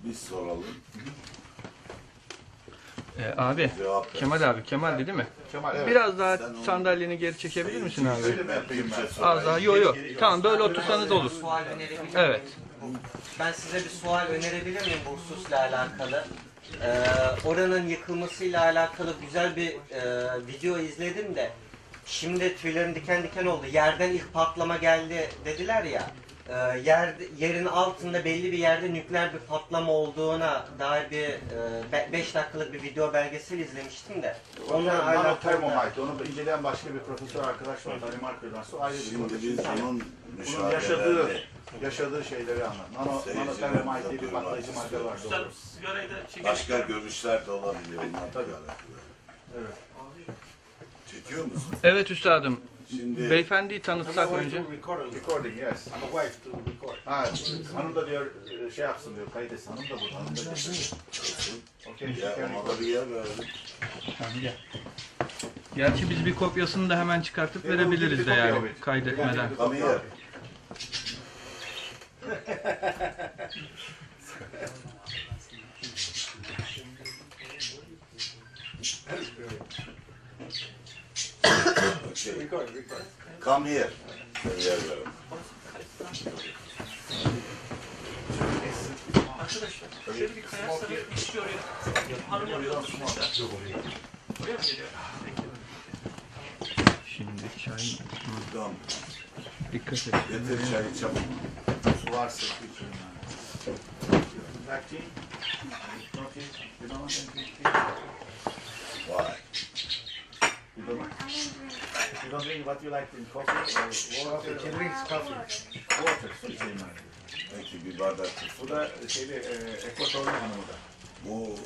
Biz soralım. Abi, Cevap ver. Kemal'di değil mi? Kemal, evet. Biraz daha Sen onu- sandalyeni geri çekebilir misin abi? Öyle mi yapayım ben? Az daha, yo. Tamam, böyle otursanız olur. Sual önerebilir miyim? Evet. Ben size bir sual önerebilir miyim bu hususla alakalı? Oranın yıkılmasıyla alakalı güzel bir video izledim de şimdi tüylerim diken diken oldu. Yerden ilk patlama geldi dediler ya. Yerin altında belli bir yerde nükleer bir patlama olduğuna dair bir 5 dakikalık bir video belgesel izlemiştim de. Onunla alakalı Termomite. Onu inceleyen başka bir profesör arkadaş var. Danimarka'dan sonra ayrı bir Şimdi konu. biz bunun Bunun müşavirelerini yaşadığı şeyleri anlat. Nanotermomite diye bir patlayıcı madde var. Doğru. başka görüşler de olabilir. Tabii. Evet. Çekiyor musun? Evet üstadım. Şimdi Beyefendiyi tanıtsak önce. Recording, yes. I'm a wife to record. Ha, hanım da diyor şey yapsın diyor, kayıt etsin. Hanım da burada, hanım da burada. Okay, ya ona da bir yer verelim. Gerçi biz bir kopyasını da hemen çıkartıp verebiliriz de yani kaydetmeden. Come here. Okay. Come here. Bir yer verelim. Arkadaşlar şöyle bir kayarsanız kişi oraya. Hanım oraya oturmuşlar. Oraya mı geliyor? Şimdi çay. Tamam. Dikkat et. Getir çayı çabuk. Su varsa içelim yani. Black tea? No tea? You don't want any tea? Vay. You don't drink what you like in coffee or water? She drinks coffee. Water, su içeyim ben. Peki bir bardak. Bu da şeyde, ekvatorlu hanımı da. Bu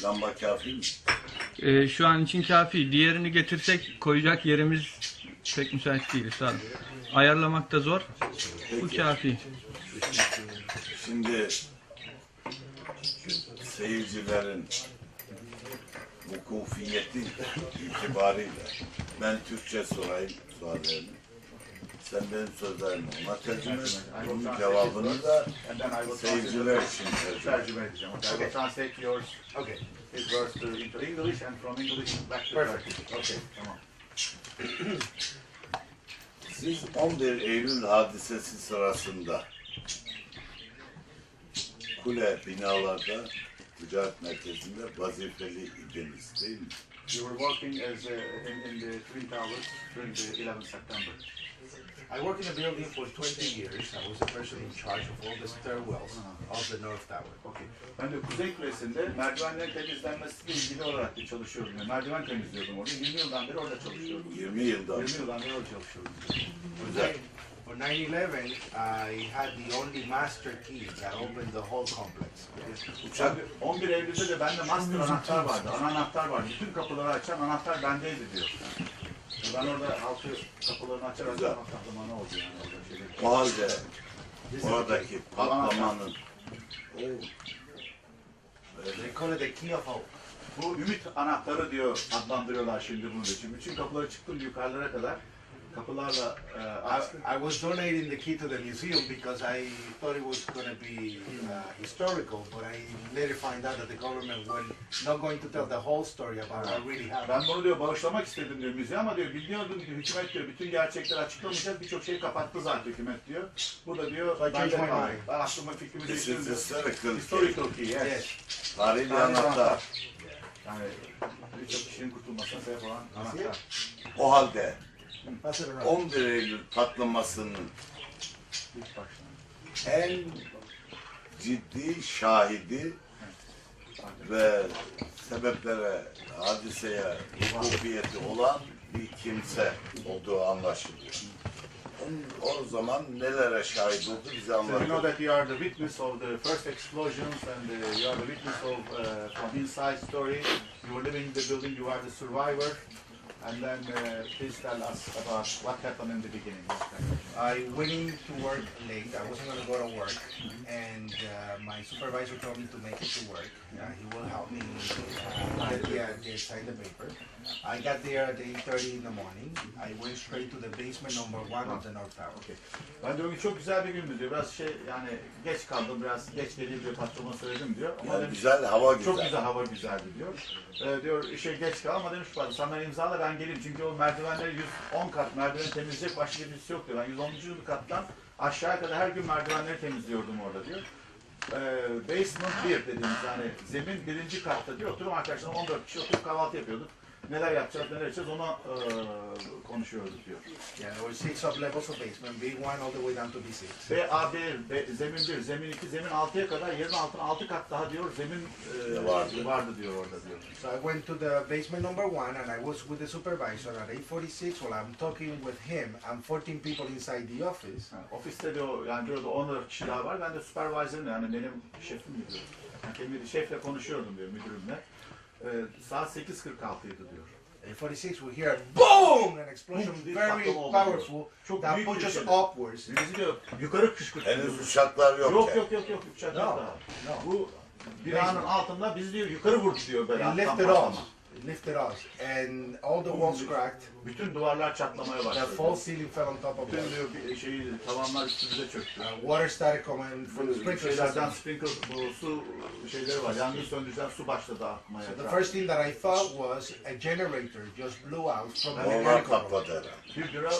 lamba kafi mi? Şu an için kafi. Diğerini getirsek koyacak yerimiz pek müsait değil üstadım. Ayarlamak da zor. Bu Peki. kafi. Şimdi seyircilerin vukufiyeti itibariyle ben Türkçe sorayım suallerini. Sen benim sözlerimi ona tercüme et. Onun cevabını da And then I will seyirciler için tercüme et. tercüme edeceğim. Okay. I will translate yours. Okay. His verse into English and from English back to Turkish. Okay. Tamam. Siz 11 Eylül hadisesi sırasında kule binalarda ticaret merkezinde vazifeli idiniz değil mi? You were working as in the Twin Towers during the 11th September. I worked in the building for 20 years. I was the person in charge of all the stairwells of the North Tower. Okay. Ben de Kuzey Kulesi'nde merdivenlerin temizlenmesiyle ilgili olarak da çalışıyordum. Yani merdiven temizliyordum orada. 20 yıldan beri orada çalışıyordum. 20 yıldan. 20 yıldan beri orada çalışıyordum. Güzel. For 9/11, I had the only master key that opened the whole complex. Uçak 11 Eylül'de de bende master anahtar vardı. Ana anahtar vardı. Bütün kapıları açan anahtar bendeydi diyor. Ben orada halkı kapılarını açarak Güzel. anahtar zamanı oldu yani orada şeyler. o halde oradaki patlamanın They call it the key of hope. Bu ümit anahtarı diyor, adlandırıyorlar şimdi bunu da. Şimdi bütün kapıları çıktım yukarılara kadar. Kapılarla açtım. I was donating the key to the museum because I thought it was going to be historical, but I later find out that the government were not going to tell the whole story about what really happened. Ben bunu diyor bağışlamak istedim diyor müziğe ama diyor biliyordum diyor hükümet diyor bütün gerçekleri açıklamayacak birçok şeyi kapattı zaten hükümet diyor. Bu da diyor So I changed my ben mind. aklımı fikrimi This is değiştirdim. historical. Historical key, yes. Yes. Tarihi bir anahtar. Yani birçok kişinin kurtulmasına sebep olan anahtar. O halde Pass it around. 11 Eylül patlamasının İlk başta. en ciddi şahidi ve sebeplere, hadiseye vukufiyeti olan bir kimse olduğu anlaşılıyor. O zaman nelere şahit oldu bize So you know anlatıyor. that you are the witness of the first explosions and you are the witness of from inside story. You were living in the building, you are the survivor. And then please tell us about what happened in the beginning. I went in to work late. I wasn't going to go to work, and my supervisor told me to make it to work. He will help me sign the paper. I got there at 8:30 in the morning. I went straight to the basement number 1 of the North Tower. Okay. Ben diyor ki çok güzel bir gündü diyor. Biraz yani geç kaldım, biraz geç geleyim diyor, patrona söyledim diyor. Ama Yani demiş, güzel, hava güzel. çok güzel, hava güzeldi diyor. Diyor işe geç kal ama demiş patron sana imzala ben geleyim çünkü o merdivenleri 110 kat merdiven temizleyecek başka birisi yok diyor. Ben 110. kattan aşağıya kadar her gün merdivenleri temizliyordum orada diyor. Basement 1 dediğimiz yani zemin 1. katta diyor. Oturum arkadaşlarım 14 kişi oturup kahvaltı yapıyorduk. Neler yapacağız, neler yapacağız onu konuşuyorduk diyor. Yeah, there were 6 levels of basement, B1 all the way down to B6. B, A, B, zemin 1, zemin 2, zemin 6'ya kadar yerin altına 6 kat daha diyor zemin vardı diyor orada diyor. So I went to the basement number 1 and I was with the supervisor at 8:46 while I'm talking with him and 14 people inside the office. Yani ofiste diyor yani diyordu 14 kişi daha var. Ben de supervisor'ım yani benim şefim diyor. Yani şefle konuşuyordum diyor müdürümle. Saat 8:46'ydı diyor. 8:46 we hear boom an explosion Boom, very patlama oldu powerful Çok that büyük bir pushes şey. upwards. Bizi diyor yukarı kışkırtıyor. Henüz uçaklar yok. Yok uçak yok daha. No. Bu binanın altında bizi diyor yukarı vurdu diyor böyle. It lifted patlama. us. It lifted us and all the walls cracked. Bütün duvarlar çatlamaya The başladı. false ceiling fell on top of Bütün us. diyor tavanlar üstümüze çöktü. Water started coming from the sprinkler Şeylerden system. sprinkler bu su şeyleri var. Yangın söndürücüden su başladı akmaya. So the first thing that I thought was a generator just blew out from the Onlar mechanical room. patladı herhalde. Bir lira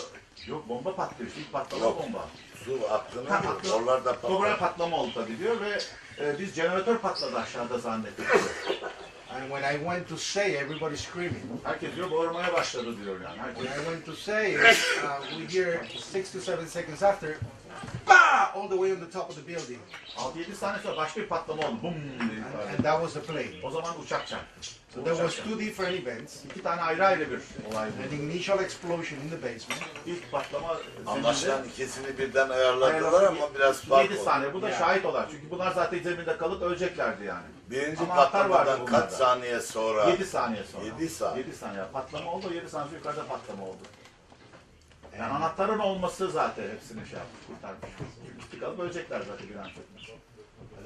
yok bomba patlıyor. İlk patlama Yok. bomba. Su attığını Ha, diyor. patlama. Oralar da Sonra patladı. patlama oldu tabii diyor ve biz jeneratör patladı aşağıda zannettik. And when I went to say, everybody screaming. Herkes diyor bağırmaya başladı diyor yani. When Herkes. I went to say it, we hear 6 to 7 seconds after, bah! All the way on the top of the building. 6-7 saniye sonra başka bir patlama oldu. Bum dedi. And that was the plane. O zaman uçak çarptı. So there was 2 different events. İki tane ayrı bir olay An bu. initial explosion in the basement. İlk patlama Anlaşılan zeminde. ikisini birden ayarladılar ama biraz fark 7 oldu. saniye. Bu da şahit olar. Çünkü bunlar zaten zeminde kalıp öleceklerdi yani. Birinci Ama anahtar vardı patlamadan bunlarda. kaç saniye sonra? 7 saniye sonra. 7 saniye. 7 saniye. Patlama oldu. 7 saniye sonra yukarıda patlama oldu. Yani anahtarın olması zaten hepsini şey yaptı, kurtarmış. Çünkü kilitli kalıp ölecekler zaten bir an çökmüş.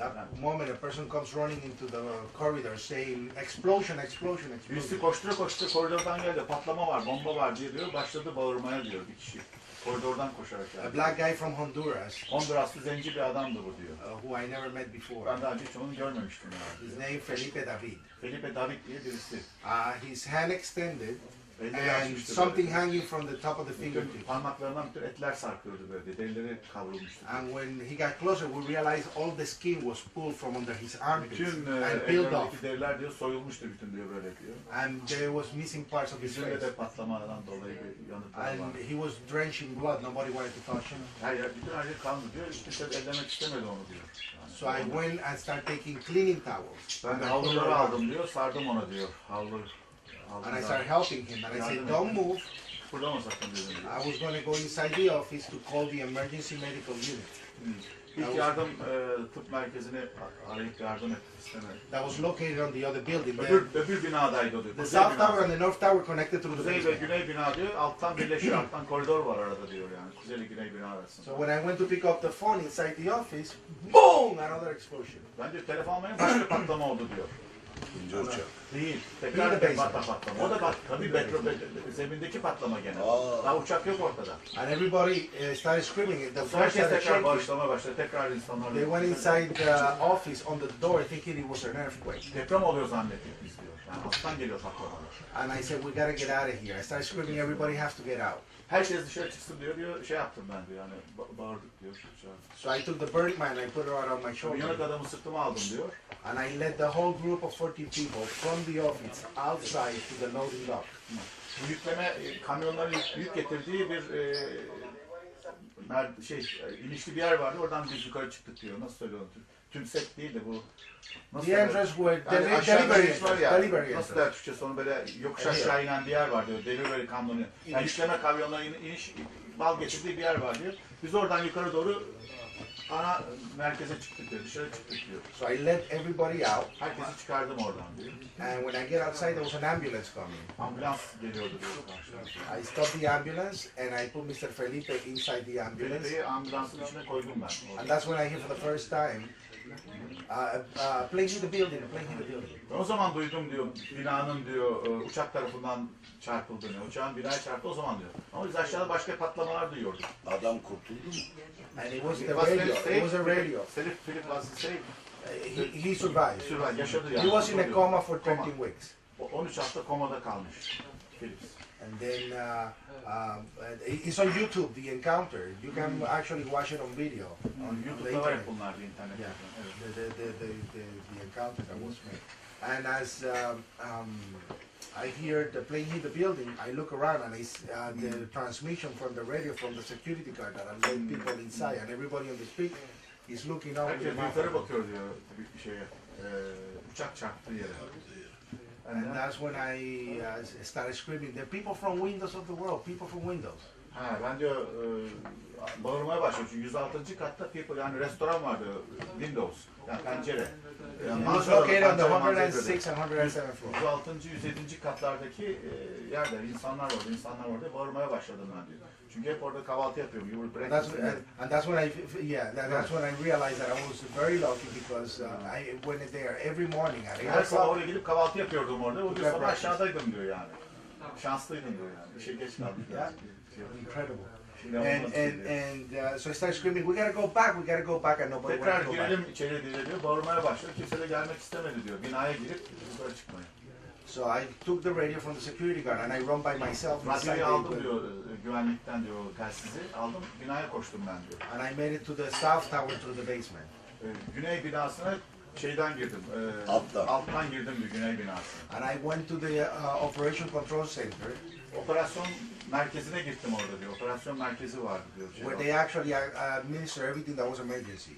At that moment, a person comes running into the corridor saying, explosion, explosion, Birisi explosion. koştura koridordan geldi. Patlama var, bomba var diyor. Başladı bağırmaya diyor bir kişi. Koridordan koşarak A geldi. black guy from Honduras, Honduraslı zenci bir adamdı bu diyor. who I never met before. Ben daha önce hiç onu görmemiştim yani. His name Felipe David. Felipe David diye birisi. His hand extended Elleri and açmıştı something böyle. hanging from the top of the Bütün fingertip. parmaklarından bütün etler sarkıyordu böyle. Derileri kavrulmuştu. And when he got closer, we realized all the skin was pulled from under his armpits Bütün and peeled off. ellerindeki deriler diyor soyulmuştu bütün diyor böyle diyor. And there was missing parts of his Yüzünde face. de patlamadan dolayı bir yanıklar var. And he was drenched in blood. Nobody wanted to touch him. Her yer, bütün her yer kanlı diyor. Hiç kimse ellemek istemedi onu diyor. Yani, So I went and started taking cleaning towels. ben de And I put it havluları around. aldım diyor. Sardım ona diyor. And I started helping him. And I said, don't move. Kıpırdama sakın dedim diyor. I was going to go inside the office to call the emergency medical unit. İlk yardım tıp merkezine arayıp yardım istemedi. That was located on the other building. Öbür binadaydı o diyor. The Kuzey south tower binası. and the north tower connected through the Kuzey ve basement. güney bina diyor. Alttan birleşiyor. Alttan koridor var arada diyor yani. Kuzey ile güney bina arasında. So when I went to pick up the phone inside the office, boom! Another explosion. Ben diyor telefon almayın başka patlama oldu diyor. İkinci uçak. Değil. Bir de Tekrar basement. patlama. O da tabii zemindeki patlama gene. Aa. Daha uçak yok ortada. And everybody started screaming. The floor Herkes started tekrar shaking. bağışlamaya başladı. Tekrar insanlar. They went inside the office on the door thinking it was an earthquake. Deprem oluyor zannettik biz diyor. Yani alttan geliyor patlamalar. And I said, we gotta get out of here. I started screaming, everybody has to get out. Herkes dışarı çıksın diyor. Şey yaptım ben diyor. Yani bağırdık diyor. So I took the burnt man, I put it out on my Yanık shoulder. adamı sırtıma aldım diyor. And I led the whole group of 14 people from the office outside to the loading dock. Bu yükleme kamyonların yük getirdiği bir inişli bir yer vardı. Oradan biz yukarı çıktık diyor. Nasıl söylüyorum? Tümsek değil de bu. Nasıl The entrance were yani aşağıda delivery iniş var entrance. ya. Delivery Nasıl entrance. der Türkçesi onu böyle yokuş aşağı inen bir yer var diyor. Delivery kamyonu. Yani yükleme kamyonların iniş mal getirdiği bir yer var diyor. Biz oradan yukarı doğru ana merkeze çıktık diyor, dışarı çıktık diyor. So I let everybody out, Herkesi çıkardım oradan diyor. and when I get outside, there was an ambulance coming. Ambulans geliyordu diyor karşıdan. I stopped the ambulance, and I put Mr. Felipe inside the ambulance. Felipe'yi ambulansın içine koydum ben. And that's when I hear for the first time, plane hit the building, the plane hit the building. O zaman duydum diyor, binanın diyor uçak tarafından çarpıldığını, uçağın binaya çarptı o zaman diyor. Ama biz aşağıda başka patlamalar duyuyorduk. Adam kurtuldu mu? And it was the It was radio, safe. it was a radio. Philip was safe. He survived. Sürver yaşadı yani. He was in a coma for 13 Koma. weeks. 13 hafta komada kalmış. Philip. And then it's on YouTube, the encounter. You can actually watch it on video on the YouTube'da var hep internet. bunlar internette. Yeah, Evet. the encounter that was made. And as I hear the plane hit the building, I look around and it's the transmission from the radio from the security guard that allowed people inside, and everybody on the street is looking out. Herkes yukarı bakıyor diyor bir şeye. Uçak çarptığı yere. And that's when I started screaming, "The people from Windows of the world, people from Windows." Ha, ben diyor bağırmaya başladım çünkü 106. katta people yani restoran vardı Windows yani pencere. Yani It was manzaralı, located on the pencere, manzara 106 and 107 floor. 106. 107. katlardaki yerde insanlar vardı bağırmaya başladım ben diyor. Çünkü hep orada kahvaltı yapıyorum. You were And that's when that's when I realized that I was very lucky because I went there every morning at 8 her sabah o'clock. oraya gidip kahvaltı yapıyordum orada. O gün sonra aşağıdaydım diyor yani. Şanslıydım diyor yani. İşe geç kaldım. Yeah. Incredible. Şimdi And so I started screaming, "We gotta go back, we gotta go back," and nobody tekrar wanted to go back. girelim içeri diyor. Bağırmaya başladı. Kimse de gelmek istemedi diyor. Binaya girip yukarı çıkmayı. So I took the radio from the security guard and I run by myself inside Radyoyu the aldım building. diyor güvenlikten diyor telsizi. Aldım binaya koştum ben diyor. And I made it to the south tower through the basement. Güney binasına şeyden girdim. Alttan girdim diyor güney binasına. And I went to the operation control center Operasyon merkezine gittim orada diyor. Operasyon merkezi vardı diyor. where they actually administer everything that was emergency.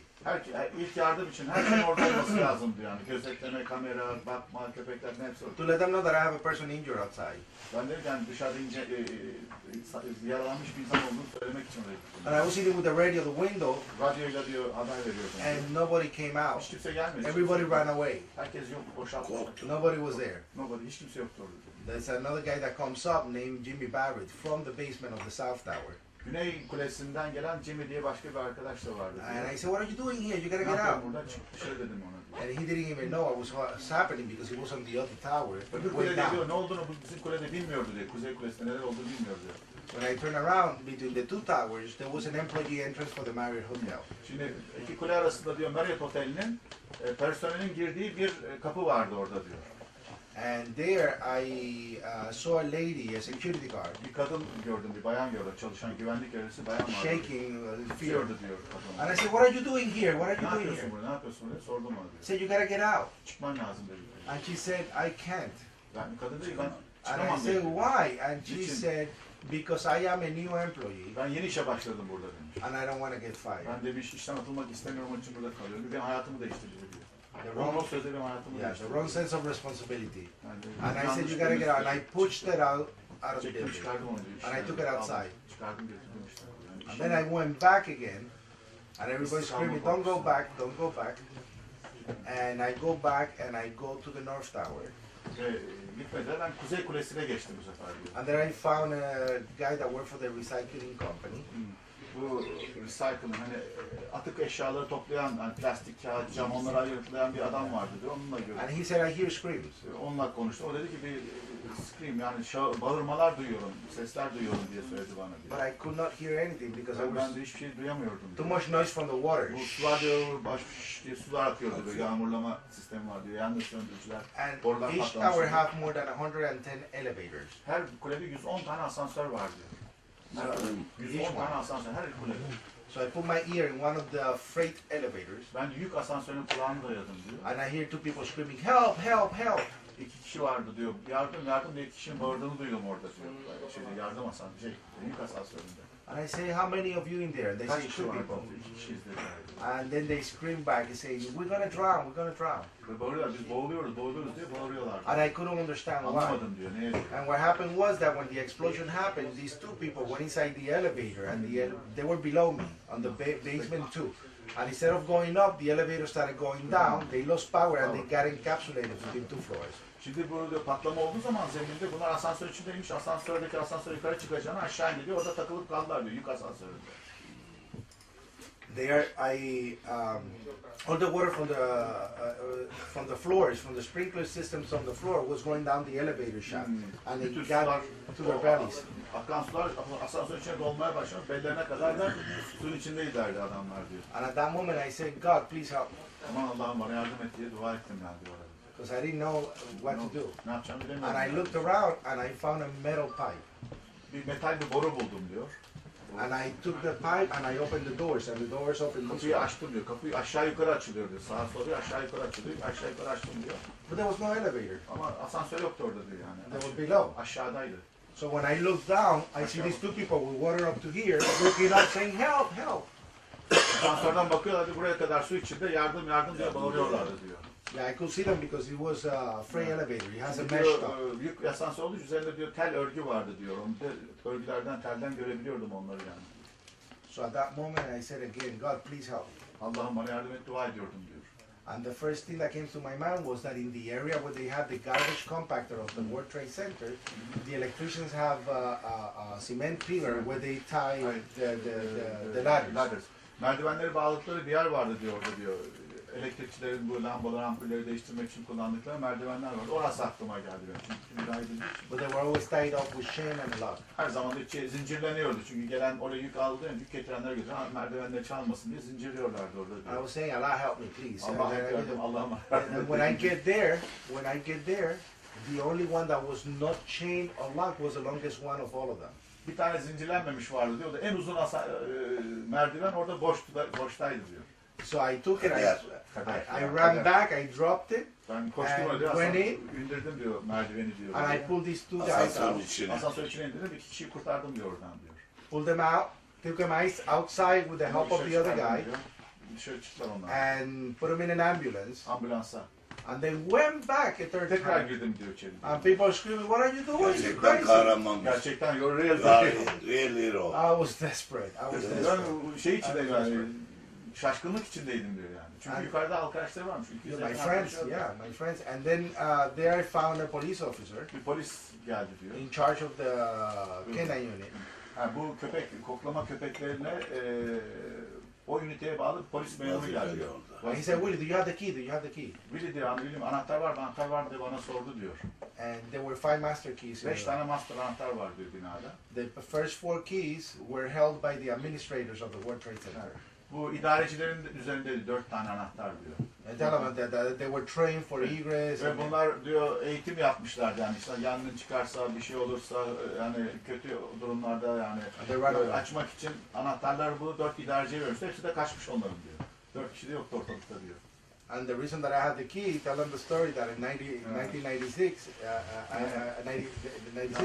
İlk yardım için her şey orada olması lazım diyor yani. Gözetleme, kamera, bakma, köpeklerin hepsi orada. To let them know that I have a person injured outside. Ben de yani dışarıda yaralanmış bir insan olduğunu söylemek için oraya gittim. And I was sitting with the radio, the window, Radyoyla diyor haber veriyordum. and nobody came out. Hiç kimse gelmedi. Everybody ran away. Herkes yok, boşalttı. Nobody was there. Nobody, hiç kimse yoktu orada. There's another guy that comes up named Jimmy Barrett from the basement of the south tower. Güney Kulesi'nden gelen Jimmy diye başka bir arkadaş da vardı. And I said, "What are you doing here? You gotta Ne get yapıyorum out." burada? Çık dışarı dedim ona. And he didn't even know what's happening because he was on the other tower. Öbür Way kulede down. diyor ne olduğunu bu bizim kulede bilmiyordu diyor. Kuzey Kulesi'nde neler olduğunu bilmiyordu diyor. When I turned around between the two towers, there was an employee entrance for the Marriott Hotel. Şimdi iki kule arasında diyor Marriott Oteli'nin personelin girdiği bir kapı vardı orada diyor. And there I saw a lady, a security guard, Bir kadın gördüm, bir bayan gördüm. Çalışan güvenlik görevlisi bayan vardı. shaking with fear. Titriyordu diyor kadın. And I said, "What are you doing here? What are Ne you doing yapıyorsun here?" burada? Ne yapıyorsun burada? Sordum ona diyor. Said, "You gotta get out." Çıkman lazım dedi. And she said, "I can't." Yani kadın dedi ben And I çıkamam said, dedi. "Why?" And she Niçin? said, "Because I am a new employee Ben yeni işe başladım burada demiş. and I don't want to get fired." Ben demiş işten atılmak istemiyorum onun için burada kalıyorum. Benim hayatımı değiştirdi diyor. The Onun o wrong, sözü benim hayatımı yeah, the değiştirdi. wrong sense of responsibility. Yani And I said, yanlış "You gotta get out." And I görmüş. pushed her out of the Çektim building. çıkardım onu diyor. And I took it Aldım, outside. Çıkardım götürdüm işte. Yani And then I went back again, and everybody's screaming, "Don't go back, don't go back." And I go back and I go to the North Tower. Ve gitmedi. Ben Kuzey Kulesi'ne geçtim bu sefer diyor. And then I found a guy that worked for the recycling company. Bu recycling hani atık eşyaları toplayan hani plastik, kağıt, cam onları ayırtlayan bir adam vardı diyor. Onunla And gördüm. he said, "I hear screams." Onunla konuştu. O dedi ki bir scream yani bağırmalar duyuyorum, sesler duyuyorum diye söyledi bana diyor. But I could not hear anything because I Ben was de hiçbir şey duyamıyordum too diyor. much noise from the water. Bu sular diyor, diye sular akıyordu diyor. Yağmurlama sistemi var diyor. Yangın söndürücüler. And Borular each patlamış tower diyor. have more than 110 elevators. Her kulede 110 tane asansör var diyor. Her kulede 110 tane asansör her kulede. So I put my ear in one of the freight elevators, Ben yük asansörünün kulağını dayadım diyor. and I hear two people screaming, "Help! Help! Help!" 2 kişi vardı diyor. Yardım yardım diye 2 kişinin bağırdığını duydum orada diyor. Şeyde yardım asansörü, yük asansöründe. And I say, "How many of you in there?" And they Kaç say, kişi "2 vardı? people." 2 kişiyiz dediler. And then they scream back and say, "We're gonna drown! We're gonna drown!" Ve bağırıyorlar, biz boğuluyoruz diye bağırıyorlar. And I couldn't understand why. Anlamadım diyor, neye diyor. And what happened was that when the explosion happened, these two people went inside the elevator, and they were below me on the basement too. And instead of going up, the elevator started going down. They lost power and they got encapsulated between 2 floors. Şimdi burada patlama olduğu zaman zeminde bunlar asansör içindeymiş. Asansördeki asansör yukarı çıkacağını aşağı indi diyor. Orada takılıp kaldılar diyor yük asansöründe. There, all the water from the floors, from the sprinkler systems on the floor, was going down the elevator shaft, and it got to their bellies. Akan sular asansör içine dolmaya başladı. Bellerine kadar da suyun içindeydilerdi adamlar diyor. And at that moment, I said, "God, please help," Aman Allah'ım bana yardım et diye dua ettim ben diyor. because I didn't know what to do. Ne yapacağımı bilemiyorum. And I looked around and I found a metal pipe. Bir metal bir boru buldum diyor. And I took the pipe and I opened the doors, and the doors opened this Kapıyı way. açtım diyor. Kapıyı aşağı yukarı açılıyor diyor. Sağa sola aşağı yukarı açılıyor. Aşağı yukarı açtım diyor. But there was no elevator. Ama asansör yoktu orada diyor yani. They were below. Aşağıdaydı. So when I looked down, I see these 2 people with water up to here, looking up, saying, "Help, help!" Asansörden bakıyorlardı buraya kadar su içinde yardım yardım diye bağırıyorlardı diyor. Yeah, I could see them because it was a free elevator. It has a mesh Diyor, top. büyük asansör olduğu için üzerinde diyor tel örgü vardı diyor. Onu da örgülerden telden görebiliyordum onları yani. So at that moment, I said again, "God, please help." Allah'ım bana yardım et dua ediyordum diyor. And the first thing that came to my mind was that in the area where they had the garbage compactor of the World Trade Center, the electricians have a cement pillar where they tie the ladders. Merdivenleri bağladıkları bir yer vardı diyor orada diyor. Elektrikçilerin bu lambaları, ampulleri değiştirmek için kullandıkları merdivenler vardı. Orası aklıma geldi benim. Çünkü bir daha edildiği için. But they were always tied up with chain and lock. Her zaman da zincirleniyordu. Çünkü gelen oraya yük aldı, yük getirenler götüren merdivenleri çalmasın diye zincirliyorlardı orada I diyor. was saying, "Allah help me, please." Allah'a yardım, Allah'ıma yardım And et. when I get there, the only one that was not chained or locked was the longest one of all of them. Bir tane zincirlenmemiş vardı diyor. O da en uzun merdiven orada boştaydı diyor. So I took it, I ran Kader. back, I dropped it, Ben koştum And öyle when indirdim diyor merdiveni diyor. and I pulled these 2 guys Asansörün out. içine. Asansör içine indirdim, 2 kişiyi kurtardım diyor oradan diyor. Pulled them out, took them outside with the help of the other guy, Diyor. Dışarı çıktılar onlar. and put them in an ambulance. Ambulansa. And they went back a third Tekrar time. girdim diyor içeri. And people screaming, "What are you doing? You're Gerçekten crazy!" kahramanmış. Gerçekten you're real. Real hero. I was desperate. I was desperate. Ben şey içindeyim yani, şaşkınlık içindeydim diyor yani. Çünkü yukarıda arkadaşları varmış. Yeah, my friends, my friends. And then there I found a police officer Bir polis geldi diyor. in charge of the canine unit. Ha, bu koklama köpeklerine o üniteye bağlı polis memuru geldi diyor. And he said, "Willie, do you have the key? Do you have the key?" Willy diyor, William anahtar var mı diye bana sordu diyor. And there were 5 master keys. 5 tane master anahtar var diyor binada. The first 4 keys were held by the administrators of the World Trade Center. Bu idarecilerin üzerinde 4 tane anahtar diyor. And tell them that they were trained for egress. Ve bunlar diyor eğitim yapmışlar yani işte yangın çıkarsa bir şey olursa yani kötü durumlarda yani They run away. açmak için anahtarlar bu 4 idareciye vermiş. Hepsi de kaçmış onların diyor. 4 kişi de yoktu ortalıkta diyor. And the reason that I had the key, tell them the story that in 1996,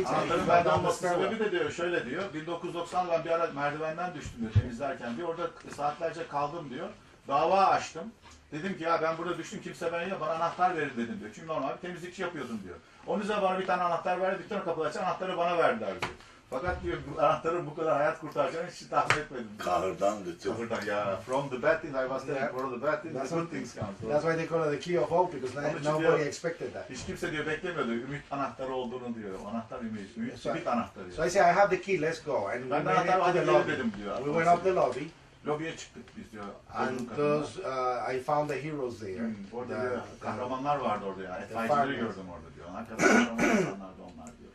Anahtarın bende olması sebebi de diyor şöyle diyor. 1990'da ben bir ara merdivenden düştüm diyor temizlerken diyor. Orada saatlerce kaldım diyor. Dava açtım. Dedim ki ya ben burada düştüm kimse bana anahtar verin dedim diyor. Çünkü normal bir temizlikçi yapıyordum diyor. Onun üzerine bana bir tane anahtar verdi. Bir tane kapıyı açan anahtarı bana verdiler diyor. Fakat diyor anahtarın bu kadar hayat kurtaracağını hiç tahmin etmedim. Kahırdandı tüm. Kahırdan ya. From the bad things I was telling for the bad things, the good things come. That's why they call it the key of hope, because nobody expected that. Hiç kimse diyor beklemiyordu ümit anahtarı olduğunu diyor. Anahtar ümit ümit anahtarı. So I say, "I have the key, let's go." And we Ben de made it anahtar to hadi the gel lobby. dedim diyor. We went up the lobby, Lobiye çıktık biz diyor. and those I found the heroes there. Orada The- diyor, kahramanlar vardı orada ya. the Etfaikileri farmers. gördüm orada diyor. Hakikaten kahraman insanlardı onlar diyor.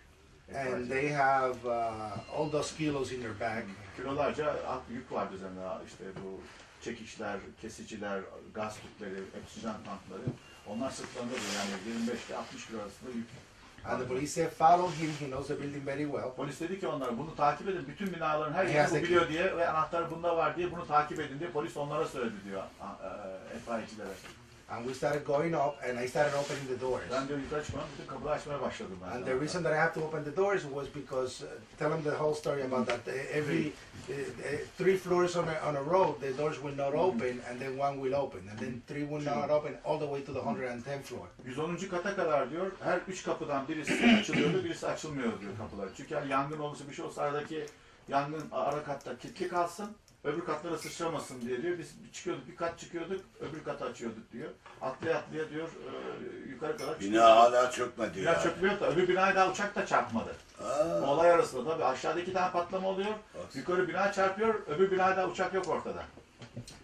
And they have all those kilos in their back. Kilolarca yük vardı üzerinde. İşte bu çekişler, kesiciler, gaz tüpleri, oksijen tankları. Onlar sırtlarında diyor yani 25 ile 60 kilo arasında yük. And the police said, "Follow him, he knows the building very well." Polis dedi ki onlara bunu takip edin. Bütün binaların her Yes, yerini bu thank biliyor diye ve anahtarı bunda var diye bunu takip edin diye polis onlara söyledi diyor etfaiyecilere. And we started going up, and I started opening the doors. Ben diyor yukarı çıkmam, bütün kapıları açmaya başladım ben. And the reason that I have to open the doors was because, tell them the whole story about that. Every 3 floors on a road, the doors will not open, and then one will open, and then 3 will not open, all the way to the 110th floor. 110. kata kadar diyor, her 3 kapıdan birisi açılıyordu, birisi açılmıyor diyor kapılar. Çünkü yani yangın olursa bir şey olsa aradaki yangın ara katta kilitli kalsın. öbür katlara sıçramasın diye diyor. Biz çıkıyorduk, bir kat çıkıyorduk, öbür katı açıyorduk diyor. Atlaya atlaya diyor yukarı kadar çıkıyorduk. Bina hala çökmedi Bina ya. çökmüyor da öbür binaya daha uçak da çarpmadı. Aa, Olay arasında tabii aşağıda 2 tane patlama oluyor. Yukarı bina çarpıyor, öbür binada uçak yok ortada.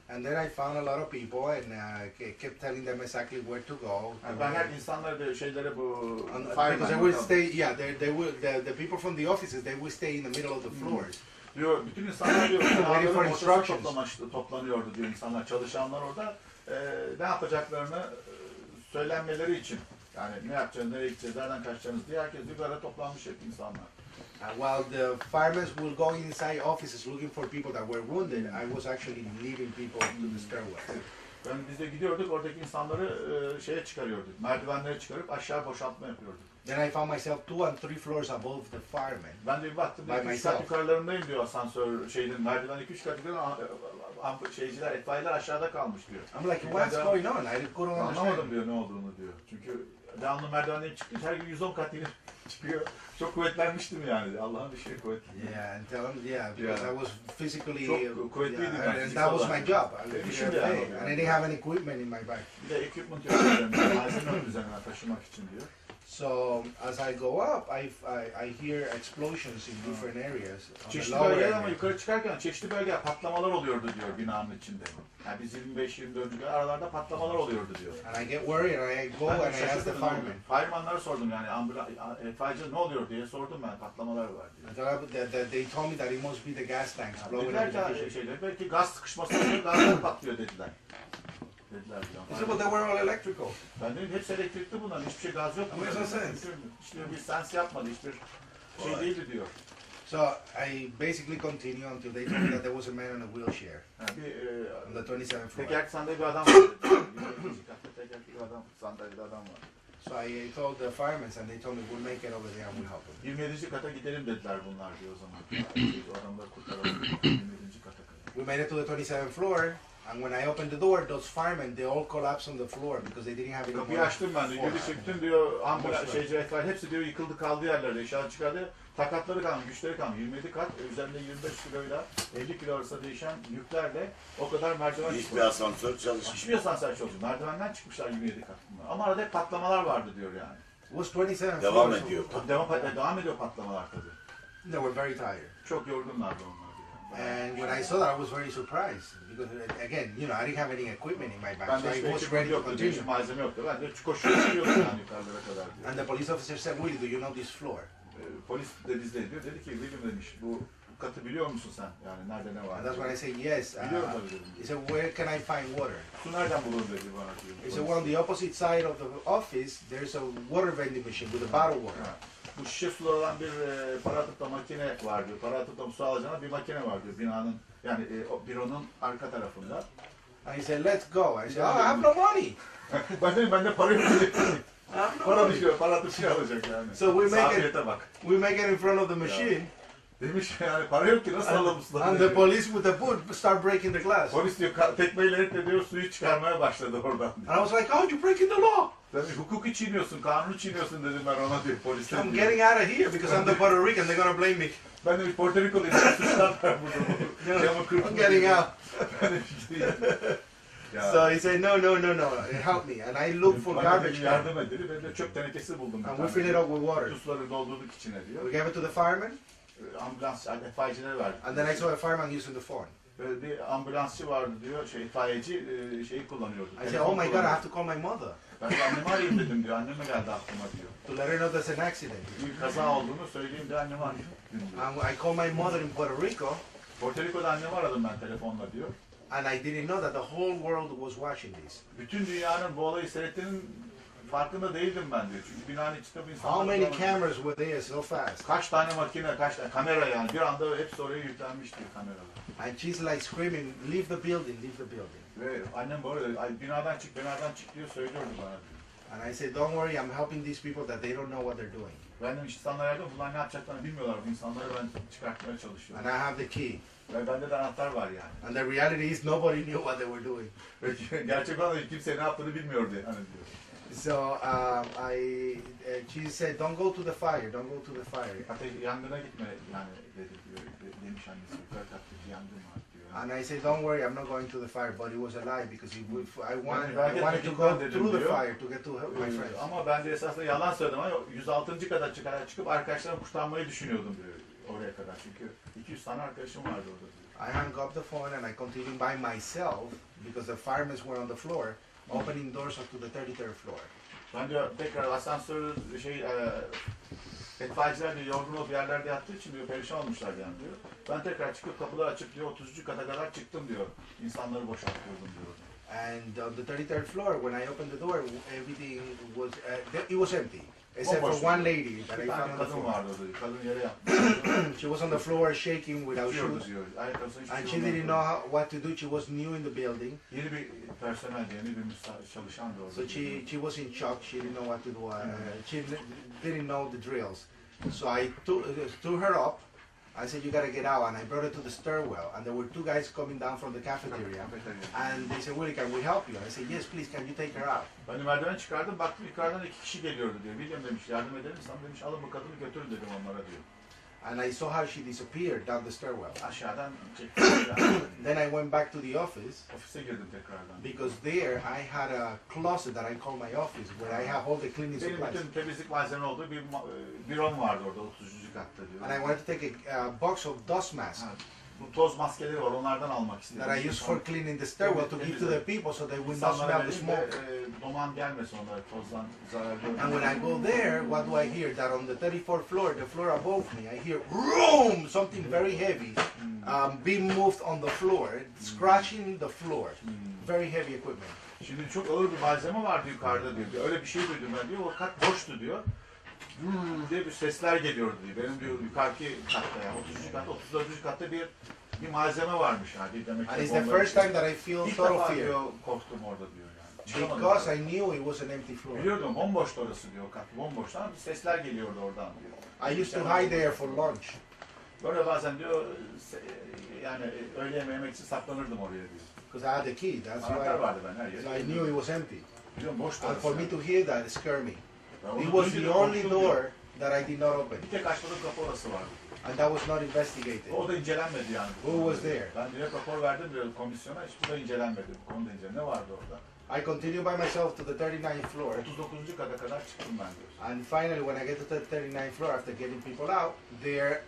And then I found a lot of people and kept telling them exactly where to go. Yani ben her insanlara da şeylere bu Because they will stay, yeah, they will, the people from the offices, they will stay in the middle of the floors. diyor, bütün insanlar diyor, Waiting for ortasına instructions. toplanıyordu diyor insanlar, çalışanlar orada. Ne yapacaklarını söylenmeleri için, yani ne yapacağız, nereye gideceğiz, nereden kaçacağız diye herkes yukarı toplanmış hep insanlar. While the firemen will go inside offices looking for people that were wounded, I was actually leading people to the stairwell. Biz de gidiyorduk, oradaki insanları şeye çıkarıyorduk, merdivenlere çıkarıp aşağı boşaltma yapıyorduk. Then I found myself 2 and 3 floors above the firemen. Ben de bir baktım, By 2-3 kat myself. yukarılarındayım diyor asansör şeyinin, merdiven 2-3 kat yukarı, şeyciler, etfaiyeler aşağıda kalmış diyor. I'm like, what's going on? I couldn't Anlamadım understand. diyor ne olduğunu diyor. Çünkü devamlı merdivenden çıkmış, her gün 110 kat inip çıkıyor. Çok kuvvetlenmiştim yani. Allah'ın bir şey kuvvetli. Yeah, and tell them, yeah, because I was physically, Çok kuvvetliydim yani, and fiziksel that was olarak. my job. I was Demişim there, de yani. and I didn't have any equipment in my bag. Bir de equipment yok üzerine, malzeme yok üzerine taşımak için diyor. So as I go up, I hear explosions in different areas. On the Çeşitli lower bölgeler ama area. yukarı çıkarken çeşitli bölge patlamalar oluyordu diyor binanın içinde. Yani biz 25-24 aralarda patlamalar oluyordu diyor. And I get worried, and I go Ben de and I ask the şaşırdım. firemen. Firemanlara sordum yani itfaiyeci ne oluyor diye sordum ben, patlamalar var diyor. And they told me that it must be the gas tanks blowing up Dediler in the ki kitchen. belki gaz sıkışması oluyor, gazlar patlıyor dediler. Dediler I said, but they diyor. were all electrical. Ben dedim hepsi elektrikli bunların, hiçbir şey gaz yok. Ama makes no sense. Hiçbir bir sens yapmadı, hiçbir şey Vay. değildi diyor. So I basically continued until they told me that there was a man on a wheelchair Yani on the 27th floor. tekerlekli sandalye bir adam var. 22. katta tekerlekli bir adam, sandalyede adam var. So I told the firemen, and they told me we'll make it over there and we'll help them. 27. kata gidelim dediler bunlar diyor o zaman. O adamları kurtaralım. 27. kata kadar. We made it to the 27th floor, and when I opened the door, those firemen, they all collapsed on the floor because they didn't have any Kapıyı more açtım ben de. force. Yürüyüşe bütün diyor ambulans, şeyci, etfaiye hepsi diyor yıkıldı kaldı yerlerde. İnşallah çıkardı. Takatları kalmış, güçleri kalmış. 27 kat, üzerinde 25 kiloyla 50 kilo arasında değişen yüklerle o kadar merdiven hiçbir çıkıyor. asansör çalışmıyor. Hiçbir asansör çalışmıyor. Merdivenden çıkmışlar 27 kat bunlar. Ama arada hep patlamalar vardı diyor yani. It was 27 Devam floors. ediyor. Devam ediyor patlamalar tabii. They were very tired. Çok yorgunlardı onlar diyor. And when I saw that, I was very surprised because, again, you know, I didn't have any equipment in my bag, Ben so de I hiçbir was ekipman ready to yoktu, continue. hiçbir malzeme yoktu. Ben de koşuyor çıkıyordum yani yukarılara kadar diyor. And the police officer said, Willie, do you know this floor? Polis de bizde diyor. Dedi ki William demiş bu katı biliyor musun sen? Yani nerede ne var? And that's when I said, yes. Biliyorum tabii dedim. He said, where can I find water? Su nereden bulur dedi bana diyor. He said, well, on the opposite side of the office, there's a water vending machine with a bottle water. Ha. Bu şişe sular olan bir para atıp makine var diyor. Para atıp su alacağına bir makine var diyor. Binanın yani o büronun arka tarafında. And he said, let's go. I said, oh, I have no money. ben de para yok. Para düşüyor, para atıp şey alacak yani. So we make it, Zafiyete bak. we make it in front of the machine, Demiş yani para yok ki nasıl alalım suları? and the police with the boot start breaking the glass. Polis diyor tekmeyle herif diyor suyu çıkarmaya başladı oradan. And I was like, oh, you're breaking the law. Tabii hukuku çiğniyorsun, kanunu çiğniyorsun dedim ben ona diyor polise. I'm getting out of here because I'm the Puerto Rican. They're gonna blame me. Ben de bir Porto Rico'luyum, suçlar var burada. Camı kırpın. I'm getting out. Ben de bir gideyim. Ya. So he said, no, help me. And I looked for Bana garbage dedi, can. yardım et dedi. Ben de çöp tenekesi buldum. bir And tane. we filled it up with water. Bu suları doldurduk içine diyor. We gave it to the fireman, Ambulans, itfaiyecilere verdik. and then I saw a fireman using the phone. Böyle bir ambulansçı vardı diyor, itfaiyeci şeyi kullanıyordu. I said, telefon oh my God, I kullanıyordu. have to call my mother Ben de annemi arayayım dedim diyor. Anneme geldi aklıma diyor. to let her know there's an accident. Bir kaza olduğunu söyleyeyim de annemi arayayım diyor. And I called my mother in Puerto Rico, Porto Rico'da annemi aradım ben telefonla diyor. and I didn't know that the whole world was watching this. Bütün dünyanın bu olayı seyrettiğinin farkında değildim ben diyor. Çünkü binanın içinde bu insanlar... How many cameras were there so fast? Kaç tane makine, kaç tane kamera yani. Bir anda hepsi oraya yüklenmiş diyor kameralar. And she's like screaming, leave the building, leave the building. Ve annem böyle ay binadan çık, binadan çık diyor söylüyordu bana diyor. And I said, don't worry, I'm helping these people that they don't know what they're doing. Ben demiş insanlar yardım, bunlar ne yapacaklarını bilmiyorlar. Bu insanları ben çıkartmaya çalışıyorum. And I have the key. Ve bende de anahtar var yani. And the reality is nobody knew what they were doing. Ve gerçek olan kimse ne yaptığını bilmiyordu hani diyor. So she said, don't go to the fire, don't go to the fire. Ateş yangına gitme yani dedi diyor. Demiş annesi yukarı kattaki yangın var diyor. And I said, don't worry, I'm not going to the fire, but it was a lie because I wanted to gitmek go dedim through the diyor. fire to get to help my friends. Ama ben de esasında yalan söyledim ama 106. kata çıkıp arkadaşlarımı kurtarmayı düşünüyordum diyor oraya kadar. Çünkü 200 tane arkadaşım vardı orada diyor. I hung up the phone and I continued by myself because the firemen were on the floor, opening doors up to the 33rd floor. Ben diyor tekrar asansörü itfaiyeciler diyor yorgun olup yerlerde yattığı için diyor perişan olmuşlar yani diyor. Ben tekrar çıkıp kapıları açıp diyor 30. kata kadar çıktım diyor. İnsanları boşaltıyordum diyor. And on the 33rd floor, when I opened the door, everything was it was empty, except for one lady that I Bir tane found on the kadın floor. vardı diyor. Kadın yere yatmış. She was on the floor shaking without Tutuyordu shoes, diyor. Ayakkabısını hiçbir and şey she didn't olmadı. know what to do. She was new in the building, Yeni bir personel, yeni bir çalışandı orada. so she was in shock. She didn't know what to do. She didn't know the drills. So I threw her up. I said, you gotta get out, and I brought her to the stairwell, and there were two guys coming down from the cafeteria, and they said, Willie, can we help you? And I said, yes, please, can you take her out? Ben de merdiven çıkardım, baktım yukarıdan 2 kişi geliyordu diyor. William demiş, yardım eder misin? Demiş, alın bu kadını götürün dedim onlara diyor. And I saw how she disappeared down the stairwell. Aşağıdan çektim. Then I went back to the office, Ofise girdim tekrardan. because there I had a closet that I call my office, where I have all the cleaning Benim supplies. bütün temizlik malzeme olduğu bir bürom vardı orada 30. katta diyor. And I wanted to take a box of dust masks Ha, bu toz maskeleri var, onlardan almak istedim. that I use for cleaning the stairwell to give to the people so they would not İnsanlara smell the vereyim smoke. de duman gelmesin onlara, tozdan zarar And görmesin. when I go there, what do I hear? That on the 34th floor, the floor above me, I hear boom, something very heavy being moved on the floor, scratching the floor. Very heavy equipment. Şimdi çok ağır bir malzeme vardı yukarıda diyor. Öyle bir şey duydum ben diyor. O kat boştu diyor. Diye bir sesler geliyordu diyor. Benim diyor yukarıki katta yani 30. katta, 34. katta bir malzeme varmış yani. Demek And it's the first time that I feel İlk total defa fear, diyor korktum orada diyor yani. Çıkamadım because diyor. I knew it was an empty floor. Biliyordum bomboştu orası diyor kat. Bomboştu ama sesler geliyordu oradan diyor. I used to hide there for lunch. Böyle bazen diyor yani öğle yemeği yemek için saklanırdım oraya diyor. Because I had the key, that's Anahtar why. vardı ben her yere. So I knew it was empty. Biliyorum boştu And orası. for me to hear that, it scared me. Ben onu It was duyunca the da only korktum diyor. door that I did not open, Bir tek açmadığım kapı orası vardı. and that was not investigated. O da incelenmedi yani. Who was there? Ben direkt rapor verdim diyor komisyona, hiç bu da incelenmedi. Bu konuda incelenmedi. Ne vardı orada? I continued by myself to the 39th floor, 39. kata kadar çıktım ben diyor. and finally, when I get to the 39th floor, after getting people out, there,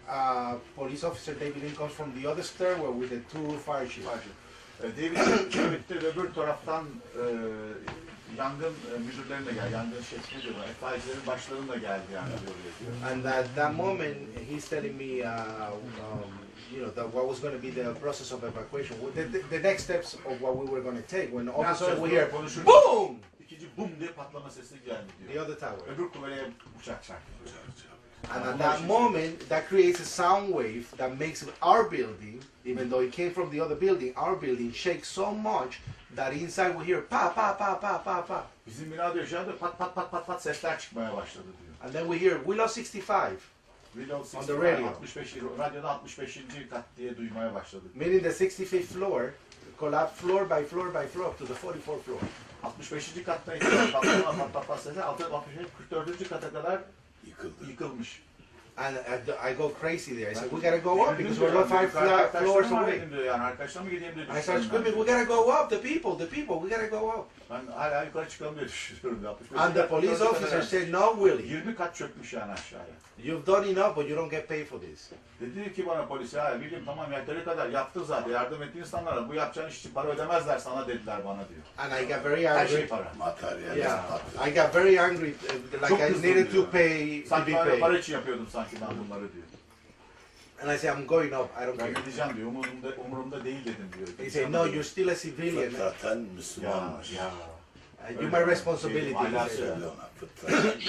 police officer David Lynn comes from the other stairwell with the two fire chiefs. David de öbür taraftan yangın müdürlerine de geldi, yangın şefine diyorlar, itfaiyecilerin başlarına da geldi yani diyor. And at that moment, he's telling me, you know, that what was going to be the process of evacuation, the next steps of what we were going to take. When all of a sudden we hear, boom, İkinci bum diye patlama sesi geldi the diyor. other tower. Öbür kuleye uçak çarptı. And at that moment, that creates a sound wave that makes our building, even though it came from the other building, our building shakes so much that inside we hear pa pa pa pa pa pa. Bizim bina diyor şu anda pat pat pat pat pat sesler çıkmaya başladı diyor. And then we hear Willow 65, Reload On the radio. 65, radyoda 65. kat diye duymaya başladık. meaning the 65th floor collapsed floor by floor by floor up to the 44th floor. 65. katta ise patlama pat sesler 44. kata kadar yıkılmış. And I go crazy there. I said, we gotta go up because we're not 5 floors away. Yani arkadaşlarıma gideyim diye I start düşünüyorum. screaming, we gotta go up, the people, we gotta go up. Ben hala yukarı çıkalım diye düşünüyorum. 65. And the kat, police 44 officer kadar. said, no, Willie, 20 kat çökmüş yani aşağıya. you've done enough, but you don't get paid for this. Dedi ki bana polis, ya bileyim tamam yeteri kadar yaptın zaten, yardım ettiğin insanlara bu yapacağın iş için para ödemezler sana dediler bana diyor. And I got very Her şey angry. para. Materyal. Yeah, I got very angry, like Çok I kızdım needed diyor. to pay, to Sanki be para paid. için yapıyordum sanki ben bunları diyor. And I said, I'm going up, I don't Ben care. gideceğim diyor, umurumda değil dedim diyor. He said, no, you're still a civilian. Fıtraten Müslümanmış. You're my responsibility. Şey, He said. Söyle ona fıtraten.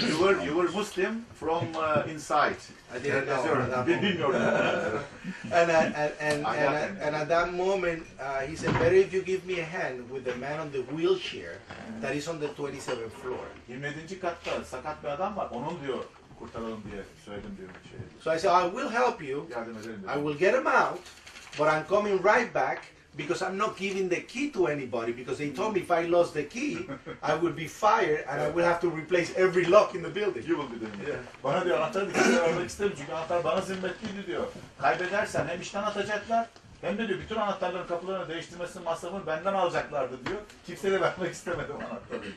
You were Muslim from inside. I didn't know. at that moment. Bilmiyorum. And at that moment, he said, better if you give me a hand with the man on the wheelchair that is on the 27th floor. 27. katta sakat bir adam var, onun diyor kurtaralım diye söyledim diyor bir şey. So I said, I will help you. Yardım edelim I diyor. will get him out, but I'm coming right back because I'm not giving the key to anybody because they told me if I lost the key, I will be fired and I will have to replace every lock in the building. You will be doing it. Bana diyor anahtarı bir kere vermek isterim çünkü anahtar bana zimmetliydi diyor. Kaybedersen hem işten atacaklar Hem de diyor bütün anahtarların kapılarını değiştirmesinin masrafını benden alacaklardı diyor. Kimseye de vermek istemedim anahtarı.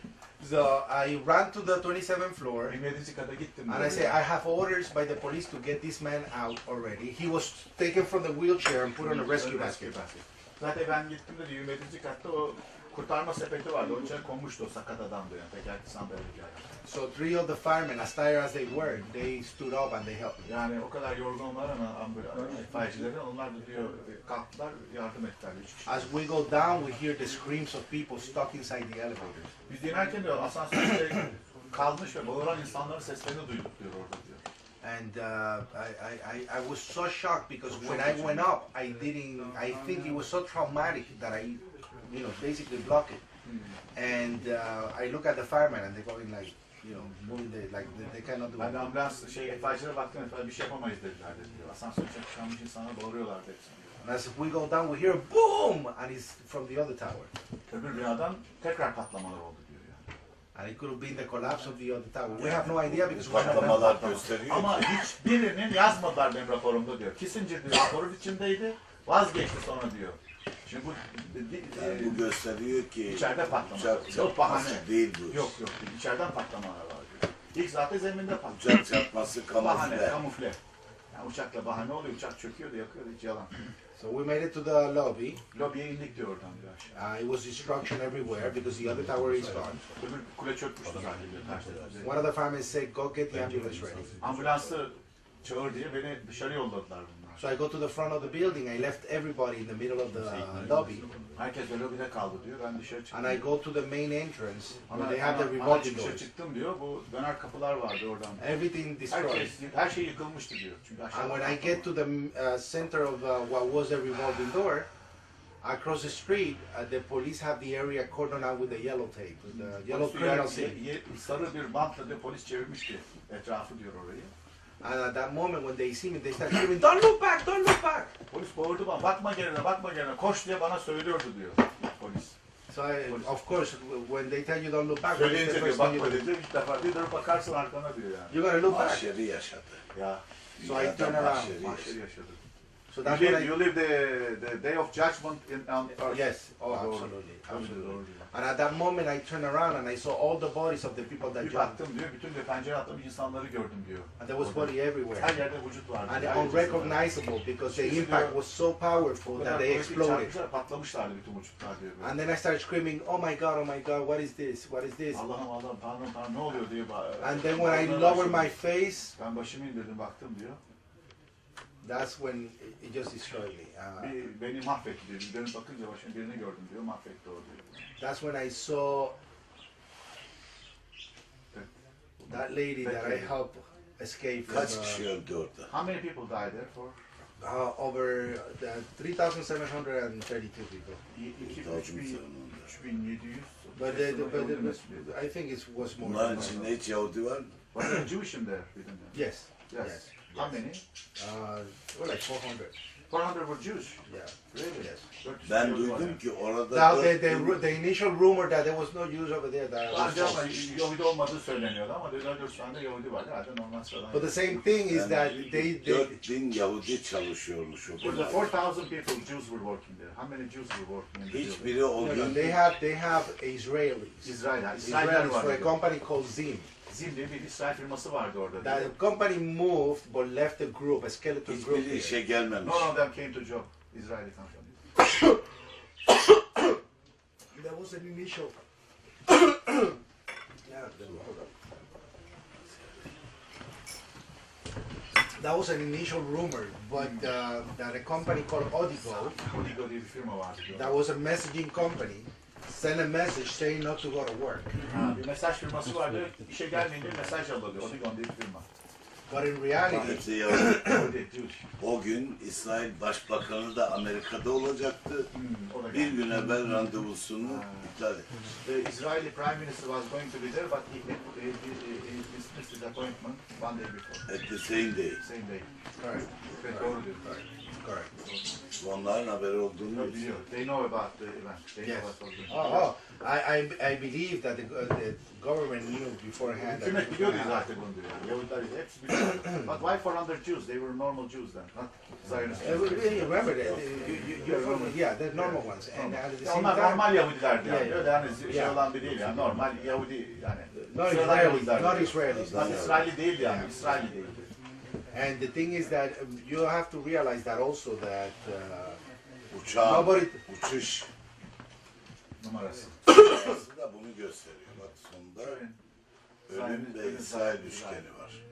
So I ran to the 27th floor 27. kata gittim diyor. and I say, I have orders by the police to get this man out already. He was taken from the wheelchair and put on a rescue basket. Zaten ben gittim de 27. katta o kurtarma sepeti vardı. Onun içine konmuştu o sakat adam diyor. Tekerlekli sandalye. So 3 of the firemen, as tired as they were, they stood up and they helped me. Yani o kadar yorgunlar ama itfaiyecilerin onlar da diyor kalktılar yardım ettiler 3 kişi. As we go down, we hear the screams of people stuck inside the elevator. Biz inerken diyor asansörde kalmış ve bağıran insanların seslerini duyduk diyor orada diyor. And I was so shocked because when I went up, I think it was so traumatic that I, basically blocked it. And I look at the firemen and they're going like, moving they cannot do Ben de it. ambulans itfaiyecilere baktım bir şey yapamayız dediler diyor. Asansör çakışanmış insanlar bağırıyorlardı hepsini. And as we go down, we hear boom, and it's from the other tower. Öbür binadan tekrar patlamalar oldu diyor yani. And it could have been the collapse of the other tower. We have no idea because we're not Patlamalar gösteriyor. Ama hiçbirinin yazmadılar benim raporumda diyor. Kissinger diyor raporun içindeydi, vazgeçti sonra diyor. Şimdi bu Yani bu gösteriyor ki içeride patlama. uçak Yok bahane. çarpması değil bu. Yok değil. İçeriden patlamalar var diyor. İlk zaten zeminde patlama. Uçak çarpması Bahane, kamufle. kamufle. Yani uçakla bahane oluyor, uçak çöküyordu, yakıyordu, hiç yalan. So we made it to the lobby. Lobiye indik diyor oradan diyor aşağı. It was destruction everywhere because the other tower is gone. Öbür kule çökmüştü zaten diyor. Ters. One of the firemen said, "Go get the ambulance ready." Ambulansı çağır diye beni dışarı yolladılar bunlar. So I go to the front of the building. I left everybody in the middle of the lobby, Herkes de lobide kaldı diyor. Ben dışarı çıktım. and I go to the main entrance where they have Ana the revolving çıkışa doors. çıktım diyor. Bu döner kapılar vardı oradan. Everything destroyed. Her şey yıkılmıştı diyor. Çünkü aşağıda. And when I get to the center of what was a revolving door, across the street, the police have the area cordoned out with the yellow tape, the yellow criminal tape. Sarı bir bantla diyor polis çevirmişti etrafı diyor orayı. And at that moment, when they see me, they start screaming, "Don't look back! Don't look back!" Polis bağırdı bana, bakma gelene, bakma gelene, koş diye bana söylüyordu diyor polis. So of course, when they tell you don't look back, what's the Söyleyince diyor, first thing you bakma do? dedi, ilk defa bir dönüp bakarsın arkana diyor yani. You're gonna look back. Mahşeri yaşadı. Ya, So I Dünyada turn around. mahşeri mahşer yaşadı. yaşadı. So that's when I You live the day of judgment on earth. yes, oh Doğru. absolutely, Doğru, absolutely. doğru. And at that moment, I turned around and I saw all the bodies of the people that Bir jumped, baktım diyor, bütün de pencere atlamış insanları gördüm diyor. and there was body Her everywhere, yerde vücut vardı. and Her yerde unrecognizable because the impact was so powerful that they exploded. Patlamışlardı bütün vücutlar diyor. And then I started screaming, "Oh my God, what is this? What is this?" Allah'ım Allah'ım Tanrım ne oluyor diye bağırıyor. And then when I lowered my face, Ben başımı indirdim baktım diyor. that's when it just destroyed me. Beni mahvetti diyor. Bir dönüp bakınca başımı birini gördüm diyor. Mahvetti o diyor. That's when I saw that lady that I helped escape from Kaç kişi öldü orada? How many people died there for? over 3,732 people. 3700. But I think it was more. Bunların içinde hiç Yahudi var mı? Was there Jewish in there? Didn't there? Yes. Yes. How many? Like 400. 400 were Jews. Yeah. Really? Yes. Ben duydum ki orada Now the initial rumor that there was no Jews over there. That was Ancak false. Yahudi olmadığı söyleniyordu ama diyorlar 4 tane de Yahudi vardı. Herhalde normal sıradan. But the same thing is that they 4000 Yahudi çalışıyormuş o There kadar. were 4,000 people, Jews were working there. How many Jews were working in the building? Hiçbiri o gün they have Israelis. Israelis Israelis for a vardı. company called Zim. Zim diye bir İsrail firması vardı orada. That company moved but left a group, a skeleton group hiçbiri here. işe gelmemiş. None of them came to job. Israeli company. There was an initial. That was an initial rumor, but that a company called Odigo, Odigo diye bir firma vardı. that was a messaging company, sent a message saying not to go to work. Bir mesaj firması vardı. İşe gelmeyince mesaj alıyordu. Odigo diye bir firma. But in reality, Hepsi Yahudi. Yahudi, Jewish. O gün İsrail Başbakanı da Amerika'da olacaktı. O da Bir gün evvel randevusunu iptal etti. The Israeli Prime Minister was going to be there, but he dismissed his appointment one day before. At the same day. Same day. correct, Evet, doğru diyor. correct. Onların haberi olduğunu Biliyor. They know about the event. They Yes. know what's going on. I believe that the government knew beforehand. That Hükümet it was biliyordu gonna happen. zaten bunu diyor. Yahudiler hepsi biliyordu. But why 400 Jews? They were normal Jews then. Not Zionist Jews. Remember that you're from they're normal ones, and at the Ya same onlar time, normal Yahudilerdi yani. Yeah. Öyle hani şey Yeah. olan bir değil yani. Normal Yahudi yani. not Sıradan Israelis, Yahudilerdi. not Israelis. Not İsraili değil yani. Yeah. İsraili değil. And the thing is that you have to realize that also that Uçağın nobody. uçuş Numarası. aslında bunu gösteriyor. Bak sonunda ölüm ve İsrail üçgeni var.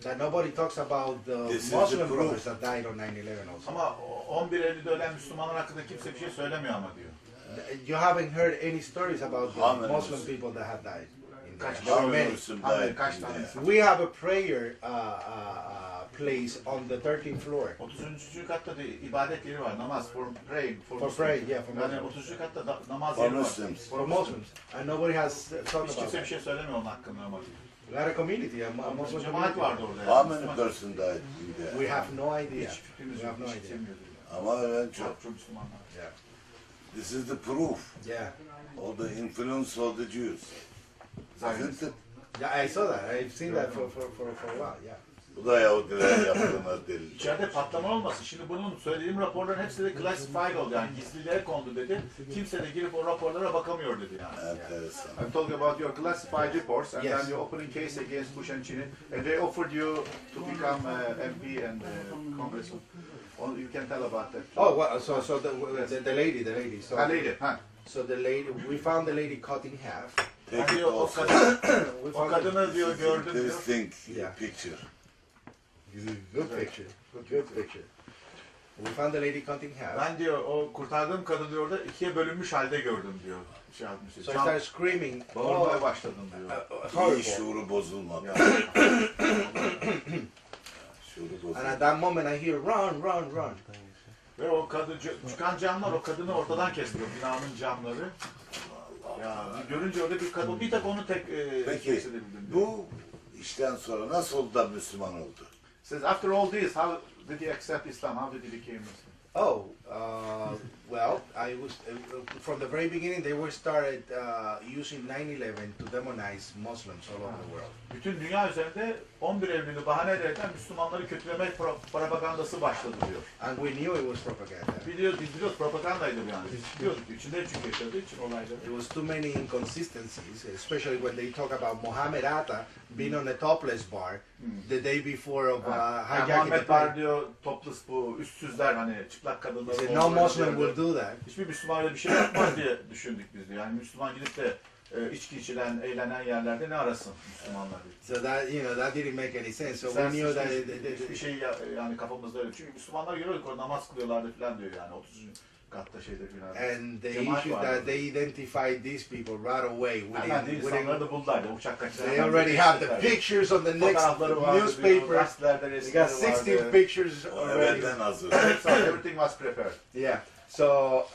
That nobody talks about the This is the Muslim proof. brothers that died on 9/11 also. Ama 11 Eylül'de ölen Müslümanlar hakkında kimse bir şey söylemiyor ama diyor. You haven't heard any stories about How the many Muslim Muslims? people that have died. In Kaç there. How many? Müslüm Hani dair kaç bildi tane? yani. We have a prayer place on the 13th floor 30. katta da ibadet yeri var. Namaz for praying. for Muslims. praying. Yeah, for Yani Muslims. 30. katta da namaz For yeri var. Muslims. For Muslims, and nobody has talked Hiç about kimse bir that. şey söylemiyor onun hakkında ama. We had a community, a Muslim Cemaat community. vardı orada. How Yani. many Müslüman- person died in there? We have no idea. Hiç fikrimiz We yok. have no Hiç idea. bilmiyoruz. Ama ölen çok. Çok Müslümanlar. Yeah, This is the proof yeah, of the influence of the Jews. Isn't it? yeah. I saw that. I've seen that for a while. Yeah. Bu da Yahudilerin yaptığına delil. İçeride patlama olmasın. Şimdi bunun söylediğim raporların hepsi de classified oldu yani gizliliğe kondu dedi. Kimse de girip o raporlara bakamıyor dedi yani. Enteresan. I'm talking about your classified reports and Yes. then your opening case against Bush and Cheney. And they offered you to become MP and congressman. You can tell about that. Oh, well, so the lady. So, Ha lady, ha. so the lady, we found the lady cut in half. Take Ben it diyor, o, also. kadın, We o found kadını diyor gördüm diyor. Interesting Yeah. picture. good picture. Good picture. We found the lady cut in half. Ben diyor o kurtardığım kadını diyor orada ikiye bölünmüş halde gördüm diyor. Şey yapmış. So I started screaming. Bağırmaya Oh, başladım diyor. İyi horrible. şuuru bozulmadı. Ya, Şuuru And bozulmadı. at that moment I hear run. ve o kadın çıkan camlar o kadını ortadan kesiyor binanın camları. Ya görünce orada bir kadın bir tek onu tek Peki kesebildim diyor. bu işten sonra nasıl oldu da Müslüman oldu? Says after all this how did he accept Islam? How did he become Muslim? Oh, well, I was from the very beginning. They were started using 9/11 to demonize Muslims all over the world. Bütün dünya üzerinde 11 Eylül'ü bahane ederek Müslümanları kötülemek propagandası başladı diyor. And we knew it was propaganda. Biz biliyoruz propagandaydı bu yani. Biz biliyorduk. İçinde çünkü yaşadığı için olayları. There was too many inconsistencies, especially when they talk about Mohammed Atta being on a topless bar the day before of Yani hijacking the Muhammed var plane. diyor topless bu üstsüzler hani çıplak He kadınlar. said, no Muslim will do that. Hiçbir Müslüman öyle bir şey yapmaz diye düşündük biz de. Yani Müslüman gidip de içki içilen, eğlenen yerlerde ne arasın Müslümanlar diye. So that didn't make any sense. So we Sen knew that. hiçbir şey yani kafamızda öyle. Çünkü Müslümanlar görüyorduk orada namaz kılıyorlardı falan diyor yani 30. katta şeyde falan. And the Cemaat issue vardı. that they identified these people right away. Hemen değil insanları da buldular ya uçak kaçıran. They already have the pictures on the next Fotoğrafları vardı, newspapers. gazetelerde They resimleri got 16 vardı. pictures O already. evvelden hazır. Everything was prepared. Yeah. So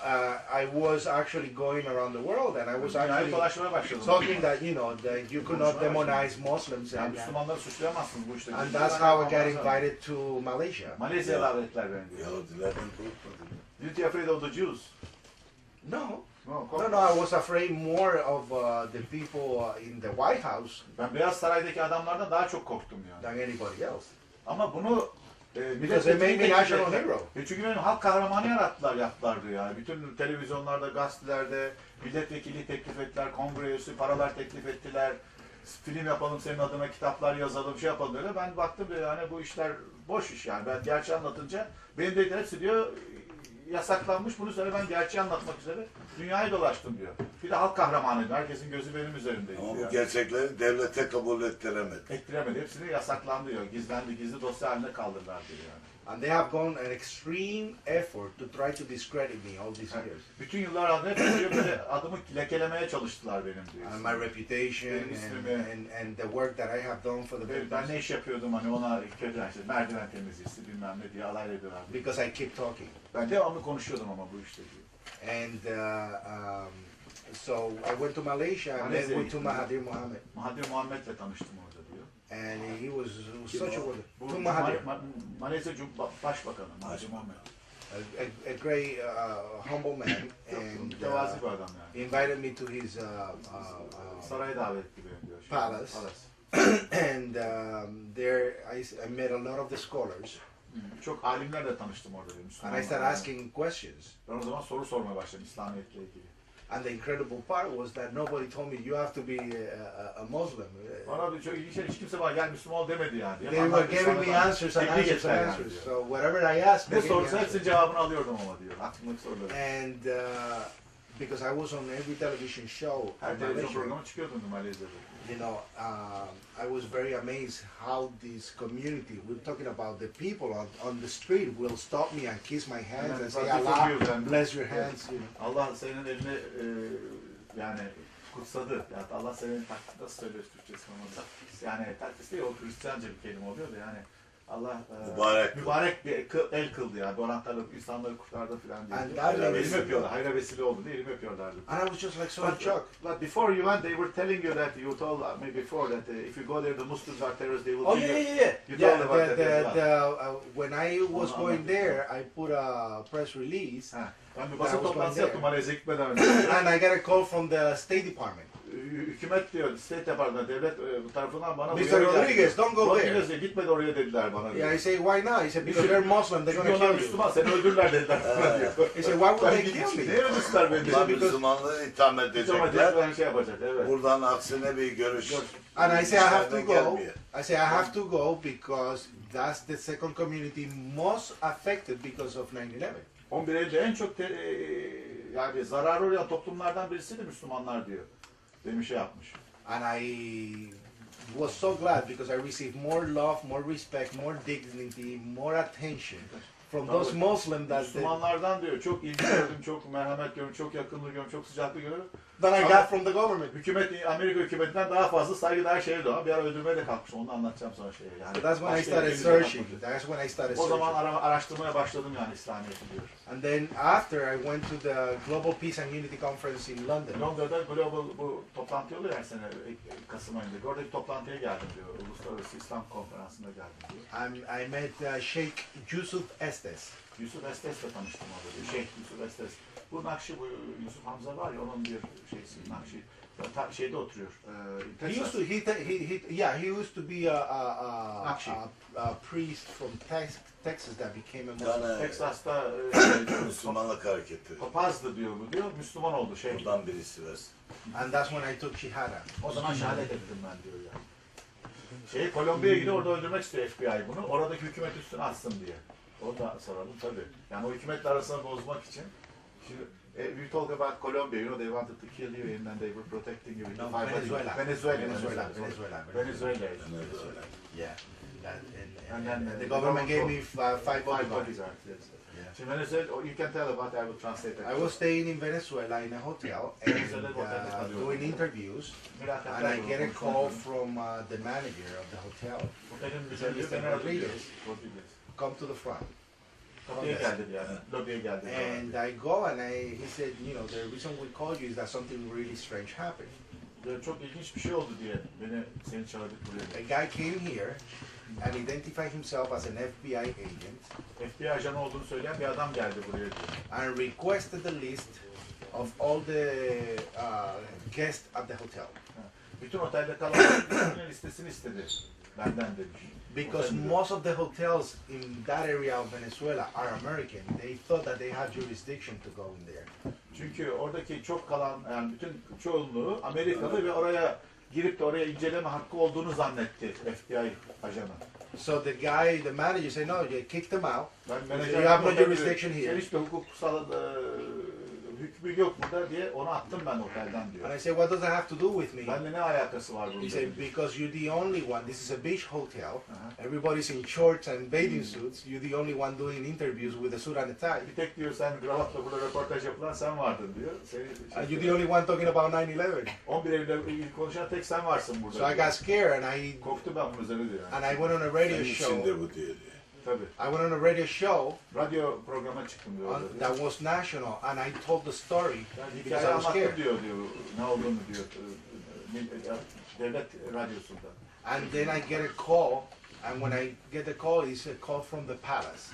I was actually going around the world, and I was Dünyayı actually dolaşmaya başladım. talking that that you could not demonize Muslims, Yani and Müslümanları suçlayamazsınız bu işte. that's how I got invited to Malaysia. Malezya'ya davetler beni diyor. Yahudilerden korkmadım. Did you afraid of the Jews? No, No, no, I was afraid more of the people in the White House Ben Beyaz Saray'daki adamlardan daha çok korktum yani. than anybody else. Ama bunu Because they made me national hero. Çünkü beni halk kahramanı yaptılar diyor yani. Bütün televizyonlarda, gazetelerde milletvekili teklif ettiler, kongre üyesi paralar teklif ettiler. Film yapalım senin adına, kitaplar yazalım, şey yapalım böyle. Ben baktım diyor yani bu işler boş iş yani. Ben gerçeği anlatınca benim de hepsi diyor yasaklanmış. Bunun üzerine ben gerçeği anlatmak üzere dünyayı dolaştım diyor. Bir de halk kahramanıydı. Herkesin gözü benim üzerimdeydi. Ama bu yani. gerçekleri devlete kabul ettiremedi. Ettiremedi. Hepsini yasaklandı diyor. Gizlendi, gizli dosya haline kaldırdılar diyor yani. And they have gone an extreme effort to try to discredit me all these years. Bütün yıllar adına hep diyor böyle adımı lekelemeye çalıştılar benim diyor. And my reputation and the work that I have done for the Ben business. ne iş yapıyordum hani ona kötü işte merdiven temizliği bilmem ne diye alay ediyorlar. Because I keep talking. Ben devamlı konuşuyordum ama bu işte diyor. And so I went to Malaysia and then went to Mahathir Mohamad. Mahathir Muhammed'le tanıştım orada diyor. And he was such a wonderful. Bu To Mahathir. Malezya Başbakanı Mahathir Muhammed. a great humble man, and Mütevazi bir adam he yani. invited me to his Saraya davet etti beni diyor. Palace. And there I met a lot of the scholars, Çok alimlerle tanıştım orada diyor. and I started asking questions. Ben o zaman soru sormaya başladım İslamiyet'le ilgili. And the incredible part was that nobody told me you have to be a Muslim. Bana da çok ilginç, hiç kimse bana gel Müslüman ol demedi yani. They were giving me answers and Teknik answers and ettiler yani answers. diyor. So whatever I asked, Ne they gave me sorsa answers. hepsinin cevabını alıyordum ama diyor. Aklımdaki soruları. And because I was on every television show Her in televizyon Malaysia, programa çıkıyordum Malezya'da. you know, I was very amazed how this community, we're talking about the people on the street, will stop me and kiss my hands and say, Allah, bless your hands, you know. Allah senin elini yani kutsadı. Yani Allah senin nasıl söylüyoruz Türkçesi ama yani takdis değil, o Hristiyanca bir kelime oluyor da yani Allah mübarek bir el kıldı yani. Bu anahtarla insanları kurtardı filan diye. Elimi öpüyorlar. Hayra vesile oldu diye elimi öpüyorlardı. And I was just like so shocked. But before you went, they were telling you that you told me before that if you go there, the Muslims are terrorists. They will Oh kill yeah, you. yeah, yeah. You told about that as When I was going there, I put a press release, Ben bir basın toplantısı yaptım Malezya'ya gitmeden önce. and I got a call from the State Department. Hükümet diyor, State Department, devlet tarafından bana Mr. Rodriguez, don't go there. Rodriguez gitmedi oraya dediler bana. Yeah, I say, why not? He said, because they're Muslim, they're Çünkü gonna onlar kill you. Müslüman, seni öldürürler dediler. He said, why would they kill Niye me? öldürsünler beni? Bunlar Müslümanlığı itham edecekler. Ben şey yapacak, evet. Buradan aksine bir görüş. And I say, I have to dışarıdan go. gelmiyor. I say, I have to go because that's the second community most affected because of 9/11. 11 Eylül'de en çok yani zararı uğrayan toplumlardan birisi de Müslümanlar diyor. Demiş şey yapmış. And I was so glad because I received more love, more respect, more dignity, more attention from those Muslims that Müslümanlardan diyor çok ilgi gördüm, çok merhamet gördüm, çok yakınlık gördüm, çok sıcaklık gördüm. I got from the government. Hükümet, Amerika hükümetinden daha fazla saygıdeğer şeydi o. Bir ara öldürmeye de kalkmış. Onu anlatacağım sonra şeye. Yani So that's when I başka started bir searching. bakmadı. That's when I started O zaman searching. araştırmaya başladım yani İslamiyet'i diyor. And then after I went to the Global Peace and Unity Conference in London. Londra'da Global bu toplantı oluyor her sene Kasım ayında. Oradaki toplantıya geldim diyor. Uluslararası İslam Konferansı'na geldim diyor. I met Sheikh Yusuf Estes. Yusuf Estes'le tanıştım orada diyor. Şeyh Yusuf Estes. Bu Nakşi, bu Yusuf Hamza var ya onun bir şeysi Nakşi. Şeyde oturuyor. He used to he used to be a priest from Texas that became a Muslim. Yani Texas'ta Müslümanlık hareketi. papazdı diyor bu diyor. Müslüman oldu şey. Buradan birisi versin. And that's when I took Shahada. O zaman şehadet ettim ben diyor ya. Kolombiya'ya gidiyor orada öldürmek istiyor FBI bunu. Oradaki hükümet üstüne atsın diye. Onu da soralım tabii. Yani o hükümetle arasını bozmak için. Şimdi we talk about Colombia, you know they wanted to kill you and then they were protecting you. No, Venezuela. Venezuela. Yeah. And then The government gave me five bodyguards. bodyguards. Yes. Şimdi Venezuela, you can tell about I will translate that. I was staying in Venezuela in a hotel and doing interviews, and I get a call from the manager of the hotel. He said, Mr. Rodriguez, come to the front. And I go and he said, you know, the reason we called you is that something really strange happened. Çok ilginç bir şey oldu diye seni çağırdık buraya. A guy came here and identified himself as an FBI agent. FBI ajanı olduğunu söyleyen bir adam geldi buraya diyor. And requested the list of all the guests at the hotel. Bütün otelde kalanların listesini istedi. Benden demiş. Because most of the hotels in that area of Venezuela are American. They thought that they had jurisdiction to go in there. Çünkü oradaki çok kalan yani bütün çoğunluğu Amerikalı ve oraya girip de oraya inceleme hakkı olduğunu zannetti FBI ajanı. So the guy, the manager said, no, you kicked them out. You have no jurisdiction here. Hiçbir hukuksal hükmü yok burada diye onu attım ben otelden diyor. And I said, what does that have to do with me? Benimle ne alakası var He bunun? said, because you're the only one. This is a beach hotel. Everybody's in shorts and bathing suits. You're the only one doing interviews with a suit and a tie. Bir tek diyor sen kravatla burada röportaj yapılan sen vardın diyor. And you're the only one talking about 9/11. 11 Eylül'de ilgili konuşan tek sen varsın burada. So I got scared and korktum ben bunun üzerine diyor. And I went on a radio Senin show. içinde bu diyor. Tabii. I went on a radio show Radyo programa çıktım diyor. that was national, and I told the story because Hikaye I was anlattım scared. diyor ne olduğunu diyor devlet radyosunda. And then I get a call, and when I get the call, it's a call from the palace.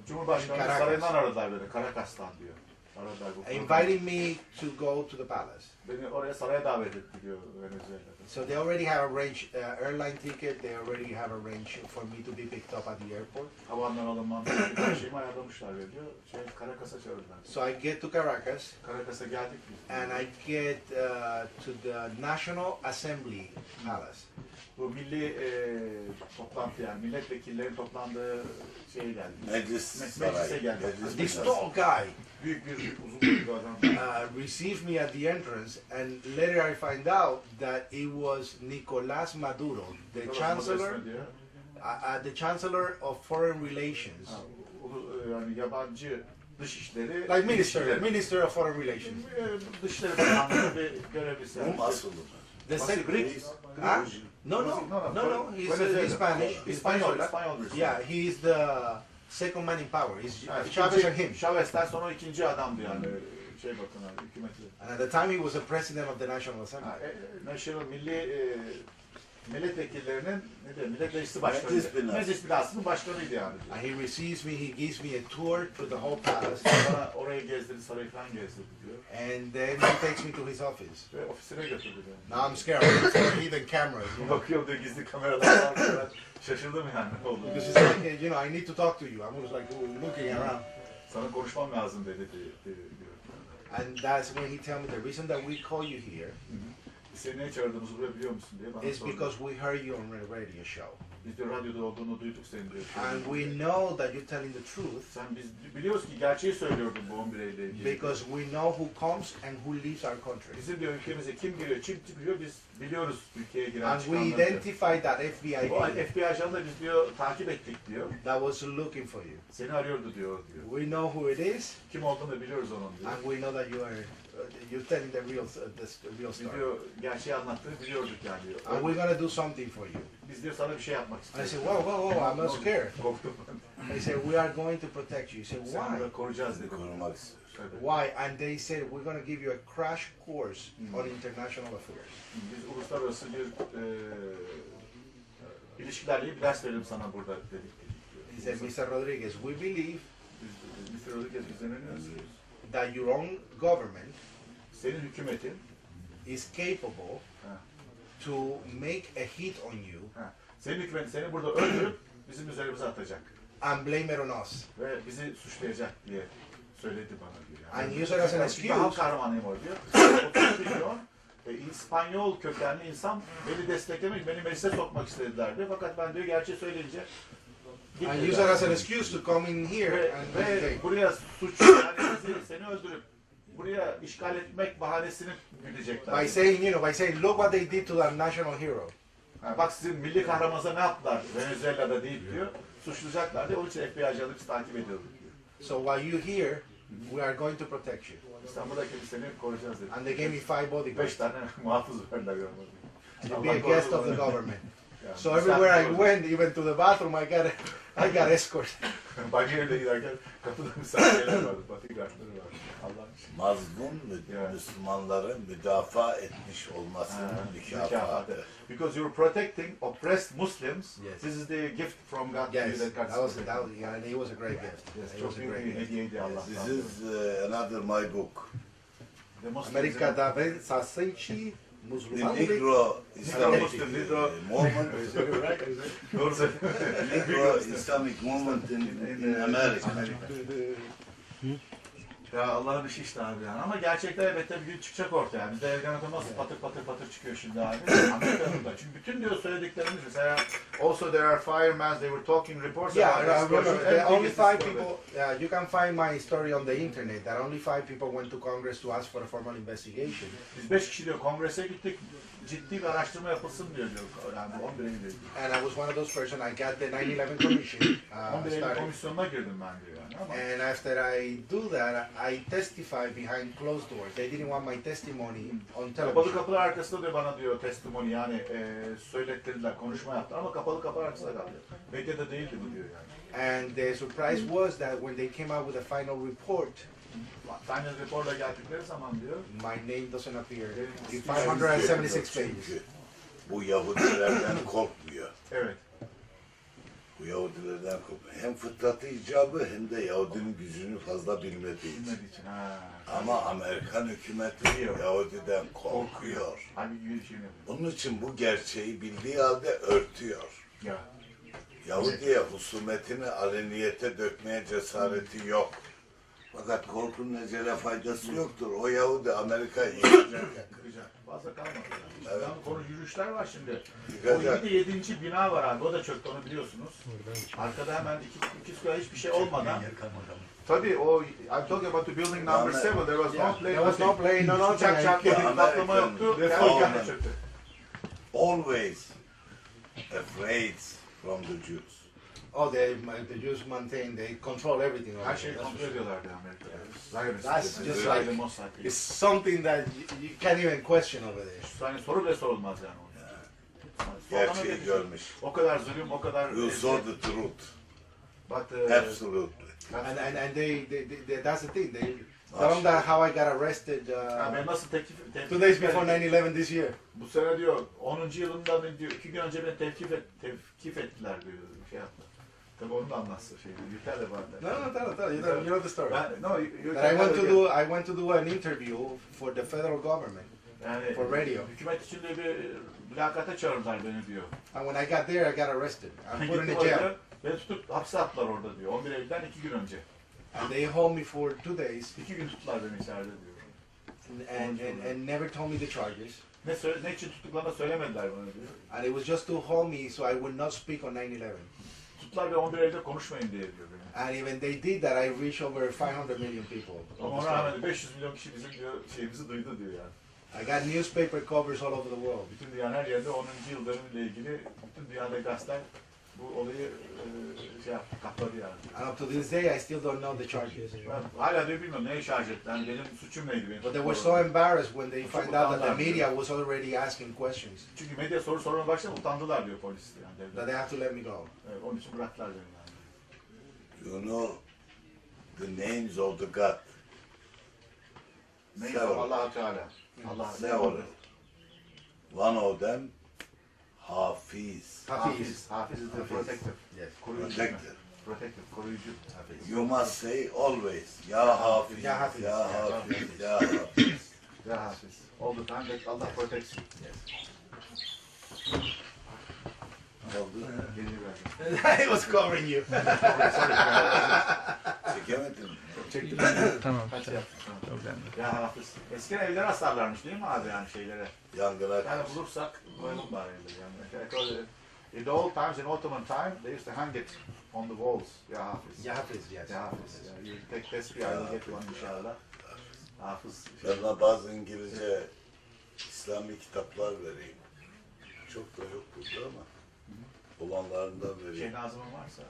Cumhurbaşkanı Caracas. sarayından aradılar beni, Caracas'tan diyor. Aradılar bu konuda. inviting me to go to the palace. Beni oraya saraya davet etti diyor Venezuela'da. So they already have arranged airline ticket. They already have arranged for me to be picked up at the airport. Havandan alınmam bir şeyimi ayarlamışlar diyor. Caracas'a çağırdılar. So I get to Caracas Caracas'a geldik biz. and I get to the National Assembly Palace. Bu milli toplantı yani milletvekillerin toplandığı şeye geldi. Meclise geldi. This tall guy Büyük bir uzun boylu bir adam. received me at the entrance, and later I find out that it was Nicolás Maduro, the chancellor of foreign relations, Yani yabancı dışişleri like minister of foreign relations. Dışişleri Bakanlığı bir görevlisi. The Greek? Huh? No, he's Spanish. İspanyol. Yeah, he's the second man in power. He's Chavez and him. Chavez'ten sonra ikinci adamdı yani bakanı, hükümeti. And at the time he was the president of the National Assembly. National milli milletvekillerinin millet meclisi başkanıydı. Meclis binasının başkanıydı yani. And he receives me, he gives me a tour through the whole palace. Bana orayı gezdirdi, sarayı falan gezdirdi diyor. And then he takes me to his office. Ve ofisine götürdü beni. Now I'm scared. I'm looking for hidden cameras. Bakıyorum diyor gizli kameralar var. Ben şaşırdım yani ne oldu. Because it's like, I need to talk to you. I was like looking around. Sana konuşmam lazım dedi diyor. And that's when he told me the reason that we call you here Seni ne çağırdığımızı buraya biliyor musun diye bana is sordu. because we heard you on a radio show. Biz de radyoda olduğunu duyduk senin diyor. And we know that you're telling the truth Biz biliyoruz ki gerçeği söylüyordun bu 11 Eylül'le ilgili. because we know who comes and who leaves our country. Bizim diyor ülkemize kim giriyor, kim çıkıyor biz biliyoruz ülkeye giren And we çıkanları. identified that FBI O agent FBI ajanı da biz diyor takip ettik diyor. that was looking for you. Seni arıyordu diyor. We know who it is, Kim olduğunu da biliyoruz onun diyor. and we know that you're telling the real Biz story. diyor gerçeği anlattığını biliyorduk yani diyor. And we're gonna do something for you. Biz diyor sana bir şey yapmak And I istiyoruz. said, whoa, I'm not scared. Korktum. They said, we are going to protect you. You said, Seni why? de koruyacağız dedi. Korumak istiyor. Evet. Why? And they said, we're going to give you a crash course on international affairs. Biz uluslararası bir ilişkilerle ilgili bir ders verelim sana burada dedik. He said, Mr. Rodriguez, we believe Mr. Rodriguez bizden inanıyoruz. that your own government Senin hükümetin is capable to make a hit on you senin hükümetin seni burada öldürüp bizim üzerimize atacak. and blame it on us. Ve bizi suçlayacak diye söyledi bana diyor. And use it as an Ben halk excuse. kahramanıyım o diyor. 30 milyon İspanyol kökenli insan beni desteklemek, beni meclise sokmak istediler diyor. Fakat ben diyor gerçeği söyleyince And use it as an excuse to come in here and ve buraya suç yani seni öldürüp buraya işgal etmek bahanesini güdecekler. by saying, look what they did to that national hero. Yani bak sizin milli kahramanıza ne yaptılar Venezuela'da deyip diyor. Suçlayacaklar diyor. Onun için FBI ajanı biz takip ediyorduk diyor. So while you're here, we are going to protect you. İstanbul'daki biz seni koruyacağız dedi. And they gave me 5 bodyguards 5 tane muhafız verdiler görmedim. to be a guest of the government. So everywhere I went, even to the bathroom, I got escort. Banyoyla giderken kapıda misafirler vardı, bodyguardları vardı. Allah'ın için. Mazlum Müslümanları müdafaa etmiş olmasının mükafatı. Because you're protecting oppressed Muslims, Yes. this is the gift from God to you Yes, that God that was yeah, it was a great gift. Yes, It çok was a büyük great bir gift. hediyeydi Allah'tan. This is another my book. The Muslims Amerika'da ben Sassınçı The Müslüman Negro Islamic Negro- movement. Doğru söylüyorsun. Negro Islamic movement in America. Ya Allah'ın işi işte abi yani. Ama gerçekler elbette bir gün çıkacak ortaya. Bizde Ergenekon nasıl patır çıkıyor şimdi abi. Amerika'nın da. Çünkü bütün diyor söylediklerimiz mesela also there are firemen, they were talking reports Yeah, about I remember. explosion. There En only biggest 5 explosion. people. You can find my story on the internet. That only 5 people went to Congress to ask for a formal investigation. Biz 5 kişi diyor kongrese gittik. Ciddi bir araştırma yapılsın diyor. Yani 11 Eylül. And I was one of those persons. I got the 9/11 commission 11 Eylül started. komisyonuna girdim ben diyor yani. Ama And after I do that, I testify behind closed doors. They didn't want my testimony on kapalı television. kapılar arkasında diyor bana diyor testimony yani söylettirdiler, konuşma yaptılar ama kapalı kapılar arkasında kaldı. Medyada değildi bu diyor yani. And the surprise was that when they came out with a final report, Final reportla geldikleri zaman diyor. my name doesn't appear in Çünkü 576 pages. Bu Yahudilerden korkmuyor. Evet. Bu Yahudilerden kopmuyor. Hem fıtratı icabı hem de Yahudinin gücünü fazla bilmediği için. Bilmediği için. Ha. Ama Amerikan hükümeti Yahudiden korkuyor. Halbuki yürüyüşünü yapıyor. Bunun için bu gerçeği bildiği halde örtüyor. Ya. Yahudi'ye husumetini aleniyete dökmeye cesareti yok. Fakat korkunun ecele faydası yoktur. O Yahudi Amerika'yı yıkacak. Fazla kalmadı. Evet. Yani konu yürüyüşler var şimdi. Yıkacak. O 7. bina var abi. O da çöktü, onu biliyorsunuz. Arkada hemen iki sıra hiçbir şey olmadan. Tabii o, I'm talking about the building number 7. There was no plane. There was no plane, no nothing. Uçak çarpmadı, patlama yoktu. Kendi çöktü. Always afraid from the Jews. Oh, the Jews maintain, they control everything. over Her şeyi there, that's kontrol for sure. ediyorlardı Amerika'da. That's just İsrail'in like, Mossad. it's something that you can't even question over there. Yani soru bile sorulmaz yani. Gerçeği görmüş. O kadar zulüm, o kadar... You saw the truth. But, Absolutely. And they that's the thing. They tell them that how I got arrested ben nasıl teklif 2 days before 9/11 this year. Bu sene diyor 10. yılında ben diyor 2 gün önce beni tevkif ettiler diyor, şey yaptı. Tabii onu da anlatsın şeydi. Yeter de vardı. No, tell. You know the story. No, That I went to do an interview for the federal government yani, for radio. hükümet içinde bir mülakata çağırdılar beni diyor. And when I got there, I got arrested. I put in Gittim a jail. oraya, beni tutup hapse attılar orada diyor. 11 Eylül'den 2 gün önce. And they hold me for 2 days 2 gün tuttular beni içeride diyor. and never told me the charges. Ne için tuttuklarını söylemediler bana diyor. And it was just to hold me so I would not speak on 9/11. Tuttular ve 11 Eylül'de konuşmayın diye diyor beni. And even they did that, I reached over 500 million people. Ama ona rağmen 500 milyon kişi bizim diyor, şeyimizi duydu diyor yani. I got newspaper covers all over the world. Bütün dünyanın her yerinde 10. yıl dönümüyle ilgili bütün dünyada gazeteler bu olayı şey yaptı, kapladı yani. And up to this day, I still don't know the charges. Ben hala diyor bilmiyorum neye şarj etti. Yani benim suçum neydi benim? But they were so embarrassed when they found out that the media was already asking questions Çünkü medya soru sormaya başladı, utandılar diyor polis yani. that Devlet. they have to let me go. Evet, onun için bıraktılar beni yani. You know the names of the God. Neyse Several. Allah-u Teala. Allah Several. One of them, Hafiz. Hafiz. Hafiz is the protector. Yes. Koruyucu. Protector. Protector, koruyucu. You must say always, Ya Hafiz, Ya Hafiz. Ya Hafiz, Ya Hafiz. Ya Hafiz. All the time that Allah protects you. Ne oldu? Geri verdim. I was covering you. Çekemedin mi? Çektim. Tamam. Kaç yaptım. Tamam. Problem yok. Ya Hafız. Eskiden evler asarlarmış değil mi abi yani şeylere? Yangına Yani bulursak koyalım bari evleri yani. Because in the old times, in Ottoman time, they used to hang it on the walls. Ya Hafız. Yeah, Hafiz, yes. Ya Hafız. Yani you take tespih, I will get one inşallah. Hafız. Ben de bazı İngilizce İslami kitaplar vereyim. Çok da yok burada ama olanlarından Şey vereyim. lazımın varsa,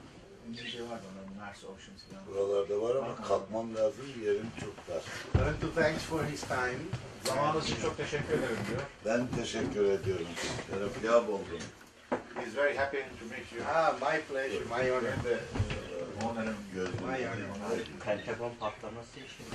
İngilizce var onların, Mars Oceans falan. Buralarda var ama kalkmam lazım, yerim çok dar. Learn to thanks for his time. Zamanınız için çok teşekkür ederim diyor. Ben teşekkür ediyorum. Şerefliyab oldum. He's very happy to meet you. Ah, my pleasure, my honor. Benim de onların Gözüm. My honor. Pentagon patlaması için.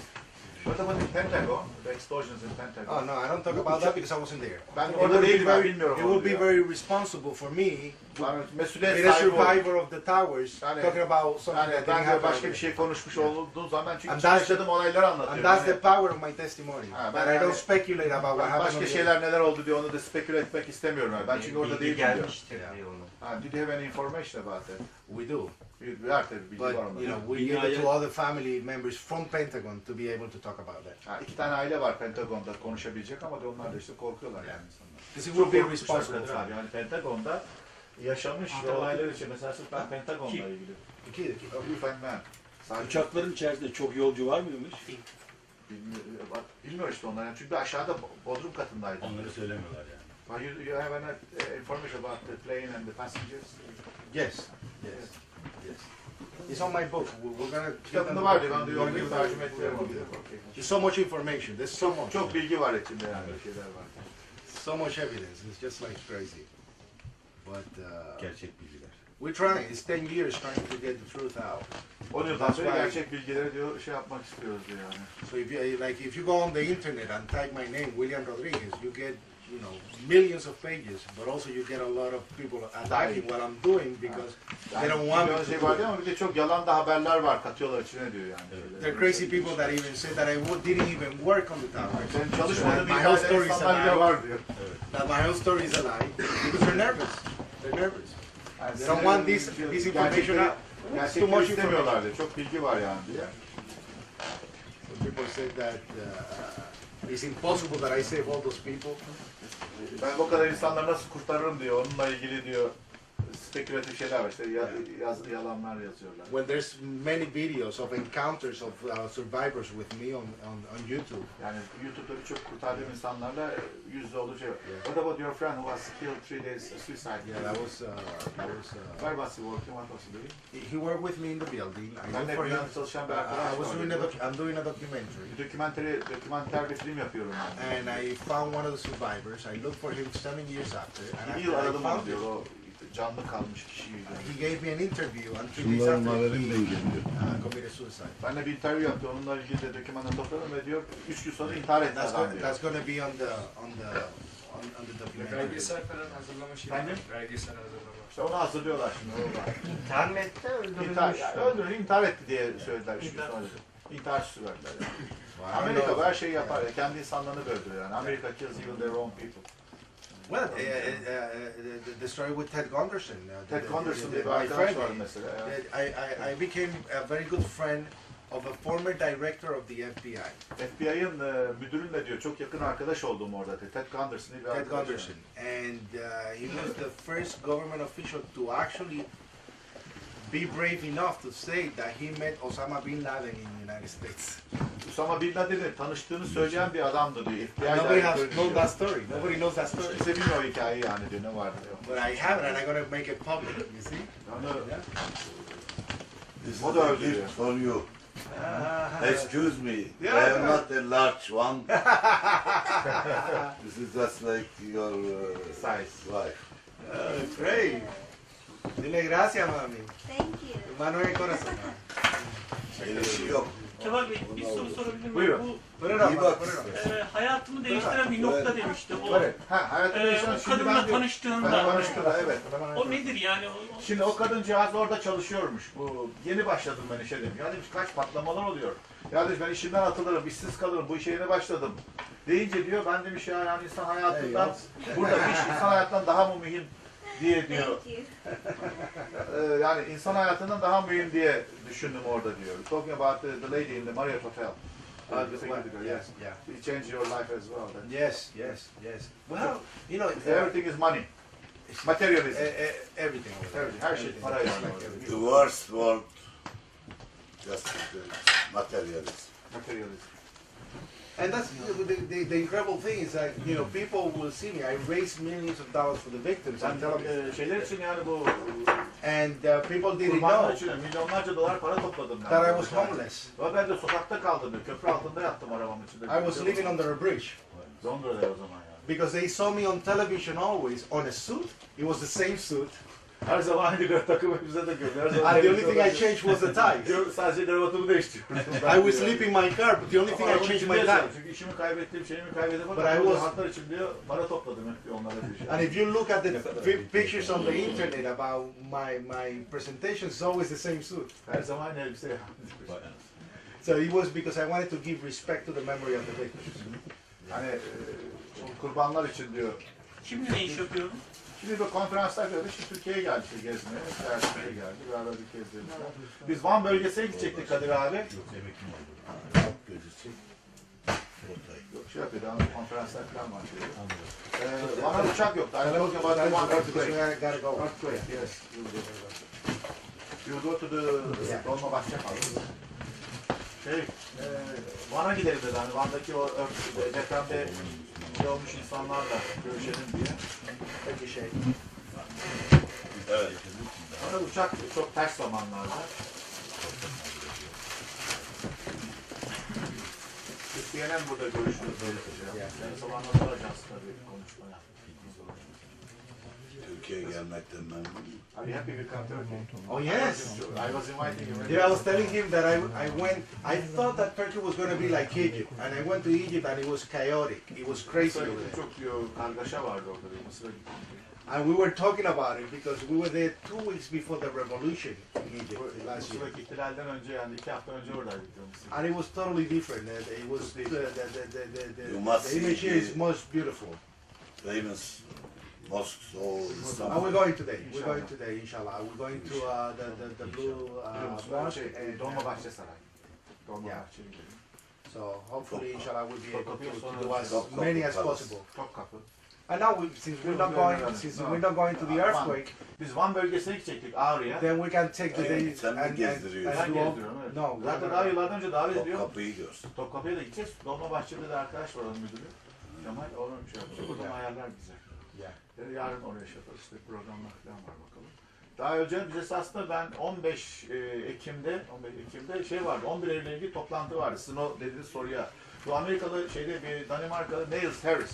What about the Pentagon? The explosions in Pentagon. Oh no, I don't talk about that because I wasn't there. Ben It orada would be değilim, ben very, bilmiyorum. it would be onu very responsible for me diyor. Ben mesuliyet to be a sahibi oldum. survivor of the towers, Yani- talking about something Yani that didn't ben de happen. başka bir şey konuşmuş olduğum zaman çünkü And that's- yaşadığım olayları And anlatıyorum. that's the Yani power of my testimony. Ah, That ben I don't yani- speculate about what happened. başka on the- şeyler neler oldu diye onu da speküle etmek istemiyorum. Yani. Ben çünkü orada Bilgi değilim diyor. gelmiştir diyor onu. Did you have any information about that? We do, Var tabii bilgi but var onda. you know, we give it to other family members from Pentagon to be able to talk about that. 2 tane aile var Pentagon'da konuşabilecek ama de onlar da işte korkuyorlar yani insanlar. Because it Çok would be korkmuşlar responsible Kadir for abi. Yani Pentagon'da yaşamış olaylar için mesela sırf ben Pentagon'la ilgili. the kid. Lütfen ben. Uçakların içerisinde çok yolcu var mıymış? Bilmiyor işte onlar. Yani çünkü aşağıda bodrum katındaydı. Onları söylemiyorlar yani. You have any information about the plane and the passengers? Yes, yes, yes. It's on my book. We're gonna. Kitabında var diyor. Ben de yolda tercüme ettirelim onu diyor. There's so much information. There's so much. Çok bilgi var içinde yani. Böyle şeyler var. So much evidence. It's just like crazy. But Gerçek bilgiler. we're trying. It's 10 years trying to get the truth out. 10 yıldan That's sonra why- gerçek bilgileri diyor şey yapmak istiyoruz diyor yani. So if you go on the internet and type my name, William Rodriguez, you get millions of pages, but also you get a lot of people attacking what I'm doing because they don't want me to var do it. ama bir de çok yalan da haberler var, katıyorlar içine diyor yani. They're crazy people that even say that I didn't even work on the towers. Benim çalışmadığım My whole hikayede story is insanlar a bile lie. var diyor. That my whole story is a lie because they're nervous. They're nervous. Yani They don't want this information out. It's too much information. istemiyorlar diyor. Çok bilgi var yani diye. So people say that it's impossible that I save all those people. Ben bu kadar insanları nasıl kurtarırım diyor. Onunla ilgili diyor spekülatif şeyler var. İşte yalanlar yazıyorlar. When there's many videos of encounters of survivors with me on YouTube. Yani YouTube'da birçok kurtardığım insanlarla yüz yüze olduğu şey var. What about your friend who was killed 3 days suicide? Yeah, that was. Where was he working? What was he doing? He worked with me in the building. I Ben looked de for him. binada çalışan bir arkadaş var. I'm doing a documentary. Dokümenter bir film yapıyorum ben. And I found one of the survivors. I looked for him 7 years after. And Bir yıl after I aradım found onu diyor. him, O canlı kalmış kişiyi. he gave me an interview and 3 days Şunların after haberimden geliyor. committed suicide. Ben de bir interview yaptı. Onunla ilgili de dokümanını topladım ve diyor 3 gün sonra intihar etti adam diyor. That's going to be on the documentary. Belgesel falan hazırlama şeyi. Efendim? Belgesel hazırlama. İşte onu hazırlıyorlar şimdi. O var. İnternette İntihar, öldürülmüş. yani öldürdü, intihar etti diye söylediler 3 gün sonra. İntihar süsü verdiler. Yani. Amerika bu her şeyi yapar. Kendi insanlarını da öldürüyor yani. Amerika kills even their own people. Well, the story with Ted Gunderson. Ted Gunderson diye bir my arkadaş friend. var mesela. I became a very good friend of a former director of the FBI. FBI'ın müdürünle diyor çok yakın arkadaş oldum orada. Ted Gunderson diye bir Ted arkadaş. Gunderson, and he was the first government official to actually be brave enough to say that he met Osama bin Laden in the United States. Osama bin Laden'le tanıştığını söyleyen bir adamdı diyor. FBI Nobody has direktörü known diyor. that story. Nobody knows that story. Kimse bilmiyor o hikayeyi yani diyor ne var diyor. But I have it, and I'm going to make it public. You see? Yani This is O da a öldürüyor. gift for you. Excuse me, I Yeah. am not a large one. This is just like your Size. wife. Great. Dile gracias, mami. Thank you. Mano en el corazón. Öyle bir şey yok. Kemal Bey bir soru sorabilir miyim? Buyurun. Bu Put it İyi up, bak. put it up. hayatımı değiştiren bir nokta demişti. O Hayatımda yaşanan şimdi kadınla ben diyor. tanıştığında Tanıştılar evet. o nedir yani? Şimdi o kadıncağız orada çalışıyormuş. Bu yeni başladım ben işe demiş. Ya demiş kaç patlamalar oluyor. Ya demiş ben işimden atılırım, işsiz kalırım. Bu işe yeni başladım. Deyince diyor ben demiş ya yani insan hayatından burada iş insan hayatından daha mı mühim diye diyor. Thank you. Yani insan hayatından daha mühim diye düşündüm orada diyor. Talking about the lady in the Marriott Hotel. Yes, yeah. It changed your life as well. Then. Yes, yes, yes. Well, you know, Everything is money. Materialism. everything. Everything. Her şey para yani. The worst word, just materialism. Materialism. And that's the incredible thing is that people will see me. I raise millions of dollars for the victims. Ben I'm telling you. şeyler için yani bu And people didn't kurbanlar know için milyonlarca dolar para topladım ben. that I was homeless. Ve ben de sokakta kaldım diyor. Köprü altında yattım arabamın içinde. I was living under a bridge Londra'da o zaman yani. because they saw me on television always on a suit. It was the same suit. Her zaman aynı takımı bize de görüyor. Her zaman And the only thing I changed was the tie. Diyor, sadece kravatımı değiştiriyorum. I would sleep in my car, but the only thing I changed my tie. Çünkü işimi kaybettiğim şeyimi kaybettim. But Fakat I o was- hatlar için diyor para topladım hep diyor onlara diyor. And if you look at the pictures on the internet about my presentations, it's always the same suit. Her zaman aynı elbise yani. So it was because I wanted to give respect to the memory of the victims. Hani kurbanlar için diyor. Şimdi ne iş yapıyorum? Şimdi bu konferanslar gördü. Şimdi Türkiye'ye geldi gezmeye. Türkiye'ye geldi. Beraber bir kez dedik. Biz Van bölgesine gidecektik Kadir abi. Yok şey yapıyor. Daha konferanslar falan var diyor. Van'a uçak yoktu. I told you about the one earthquake. I gotta go. Earthquake, yes. You go to the Dolma Bahçe kaldı. Van'a gidelim dedi. Hani Van'daki o depremde olmuş insanlarla görüşelim diye. Peki şey. Evet. Sonra uçak çok ters zamanlarda. CNN burada görüşürüz böyle şey. Yani zamanla sonra ajansla bir konuşma yaptık. Türkiye'ye gelmekten memnunum. Are you happy to come to Turkey? Oh yes. I was inviting him. Yeah, I was telling him that I went. I thought that Turkey was going to be like Egypt, and I went to Egypt, and it was chaotic. It was crazy over there. Çok diyor kargaşa vardı orada diyor. Mısır'a gittim diyor. And we were talking about it because we were there 2 weeks before the revolution in Egypt last year, Mısır'daki ihtilalden önce yani 2 hafta önce oradaydık diyor Mısır. and it was totally different. It was You must the image see here is the- most beautiful. Famous mosques all And we're İstanbul. going today. We're going today, inshallah. We're going to the blue mosque and Dolmabahçe Saray. Yeah. Dolmabahçe'ye gidelim. so hopefully, inshallah, we'll be able to do as Topkapı many as Palace. possible. Topkapı. And now, since we're not going to the earthquake, Biz Van bölgesine gidecektik Ağrı'ya. then we can take the day Sen mi gezdiriyorsun? Ben do all. gezdiriyorum evet. No, Zaten daha yıllardan önce davet ediyor. Topkapı'yı görsün. Topkapı'ya da gideceğiz. Dolmabahçe'de de arkadaş var onun müdürü. Kemal onu şey yapacak. O zaman ayarlar bize. Yeah. Yarın oraya şey yaparız. İşte programlar falan var bakalım. Daha önce biz esasında ben 15 Ekim'de şey vardı. 11 Eylül'le ilgili toplantı vardı. Snow dediğiniz soruya. Bu Amerikalı şeyde bir Danimarkalı Neil Harris.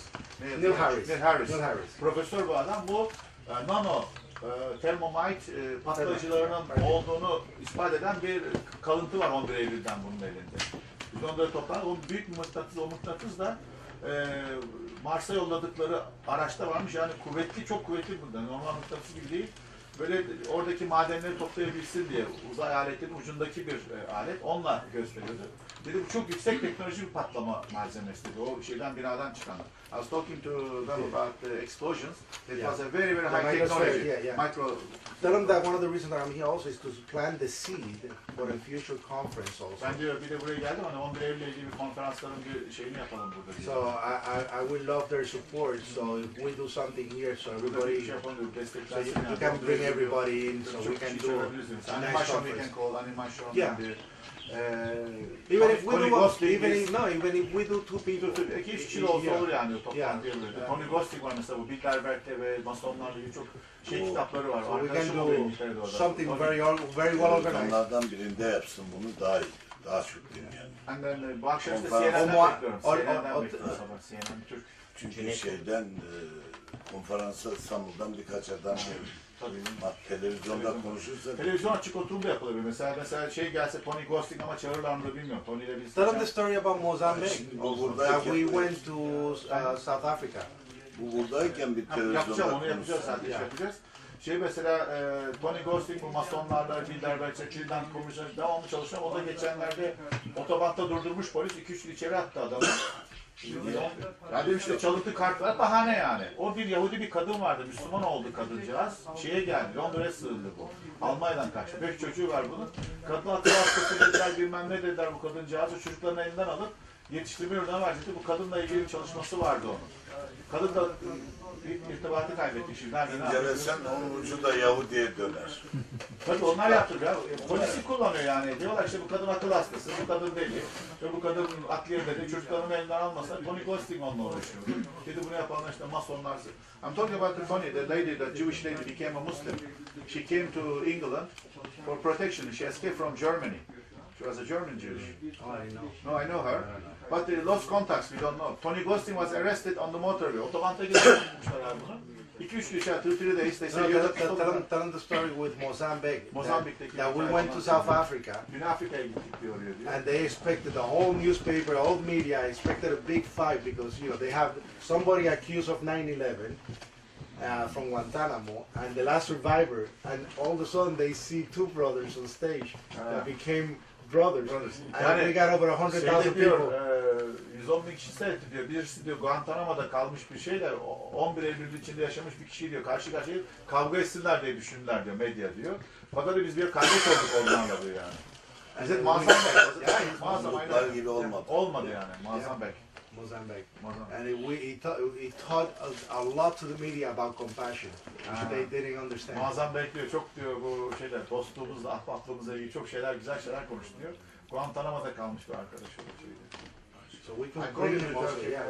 Neil Harris. Profesör bu adam. Bu nano termomite patlayıcılarının olduğunu ispat eden bir kalıntı var 11 Eylül'den bunun elinde. Biz onları toplandık. O büyük mıknatıs, o mıknatıs da Mars'a yolladıkları araçta varmış. Yani kuvvetli, çok kuvvetli burada. Normal mıknatıs gibi değil. Böyle oradaki madenleri toplayabilsin diye uzay aletinin ucundaki bir alet onunla gösteriyordu. Dedi bu çok yüksek teknoloji bir patlama malzemesi dedi. O şeyden binadan çıkanlar. I was talking to them about the explosions. It was a very very high technology. Micro. Tell them that one of the reasons that I'm here also is to plant the seed for a future conference also. Ben diyor bir de buraya geldim hani 11 Eylül ile ilgili bir konferansların bir şeyini yapalım burada. So I would love their support. So if we do something here, so everybody, Bir şey yapalım diyor, so desteklensin. you can bring everybody in, so we can do a nice Animasyon we conference. can call animasyon. Yeah. Even if we do 2 people, 2-3 kişi de olsa olur yani o Yeah. toplantıya böyle. Tony Ghosting var mesela bu Bilderberg'te ve Masonlarla ilgili çok kitapları var. so we can Arkadaşım do oluyor İngiltere'de orada. something very well organized. Televizyonlardan birinde yapsın bunu daha iyi. Daha çok dinleyen. And then bu akşam işte Konferans- CNN'den bekliyorum. Or- CNN'den or- bekliyorum sabah. CNN Türk. Çünkü şeyden konferansa İstanbul'dan birkaç adam gelir. Tabii. Televizyonda konuşursa Televizyon açık oturumda yapılabilir. Mesela şey gelse Tony Ghosting ama çağırırlar mı da bilmiyorum. Tony ile biz... Tell them the story about Mozambique. bu That we buradayken, went to South Africa. bu buradayken bir Yapacağım televizyonda onu yapacağız konuşsa. zaten yapacağız. Şey mesela Tony Ghosting bu masonlarla Bilderberg, Çekil'den komisyon devamlı çalışıyor. O da geçenlerde otobanda durdurmuş polis 2-3 yıl içeri attı adamı. Yani demiş işte çalıntı kart var bahane yani. O bir Yahudi bir kadın vardı. Müslüman oldu kadıncağız. Şeye geldi. Londra'ya sığındı bu. Almanya'dan kaçtı. 5 çocuğu var bunun. Kadın akıl hastası dediler bilmem ne dediler bu kadıncağızı. Çocuklarını elinden alıp yetiştirme yurduna verecekti. Bu kadınla ilgili bir çalışması vardı onun. Kadın da irtibatı kaybetti şimdi. Nerede ne yapıyor? İncelesen onun ucu da Yahudi'ye döner. Tabii onlar yaptırıyor. Polisi kullanıyor yani. Diyorlar işte bu kadın akıl hastası, bu kadın deli. Ve bu kadın adliye dedi. Çocuklarını elinden almasa Tony Ghosting onunla uğraşıyor. Dedi bunu yapanlar işte masonlar. I'm talking about the Tony, the lady, the Jewish lady became a Muslim. She came to England for protection. She escaped from Germany. She was a German Jewish. Oh, I know. No, I know her. But they lost contacts, we don't know. Tony Ghosting was arrested on the motorway. Otobanda geçirmişler abi bunu. 2-3 kişi, 2-3 days, they say No, you're the people. tell them the story with Mozambique. Mozambique'deki That we went to South Africa. Güney Afrika'ya gittik diyor diyor. And they expected the whole newspaper, all media expected a big fight because they have somebody accused of 9/11 from Guantanamo and the last survivor, and all of a sudden they see 2 brothers on stage that became brothers. And we got over 100,000 diyor, people. 110 bin kişi seyretti diyor. Birisi diyor Guantanamo'da kalmış bir şeyler, 11 Eylül içinde yaşamış bir kişi diyor. Karşı karşıya kavga etsinler diye düşündüler diyor medya diyor. Fakat biz bir kardeş olduk onlarla diyor yani. Bize muazzam Gruplar gibi olmadı. Olmadı yani muazzam bek. Mozambique. And it taught a lot to the media about compassion, which they didn't understand. Muazzam bekliyor. Çok diyor bu şeyler, dostluğumuzla, ahbaplığımızla ilgili çok şeyler, güzel şeyler konuştu diyor. Guantanamo'da kalmış bir arkadaş o şeydi. So we can bring him also. Yeah,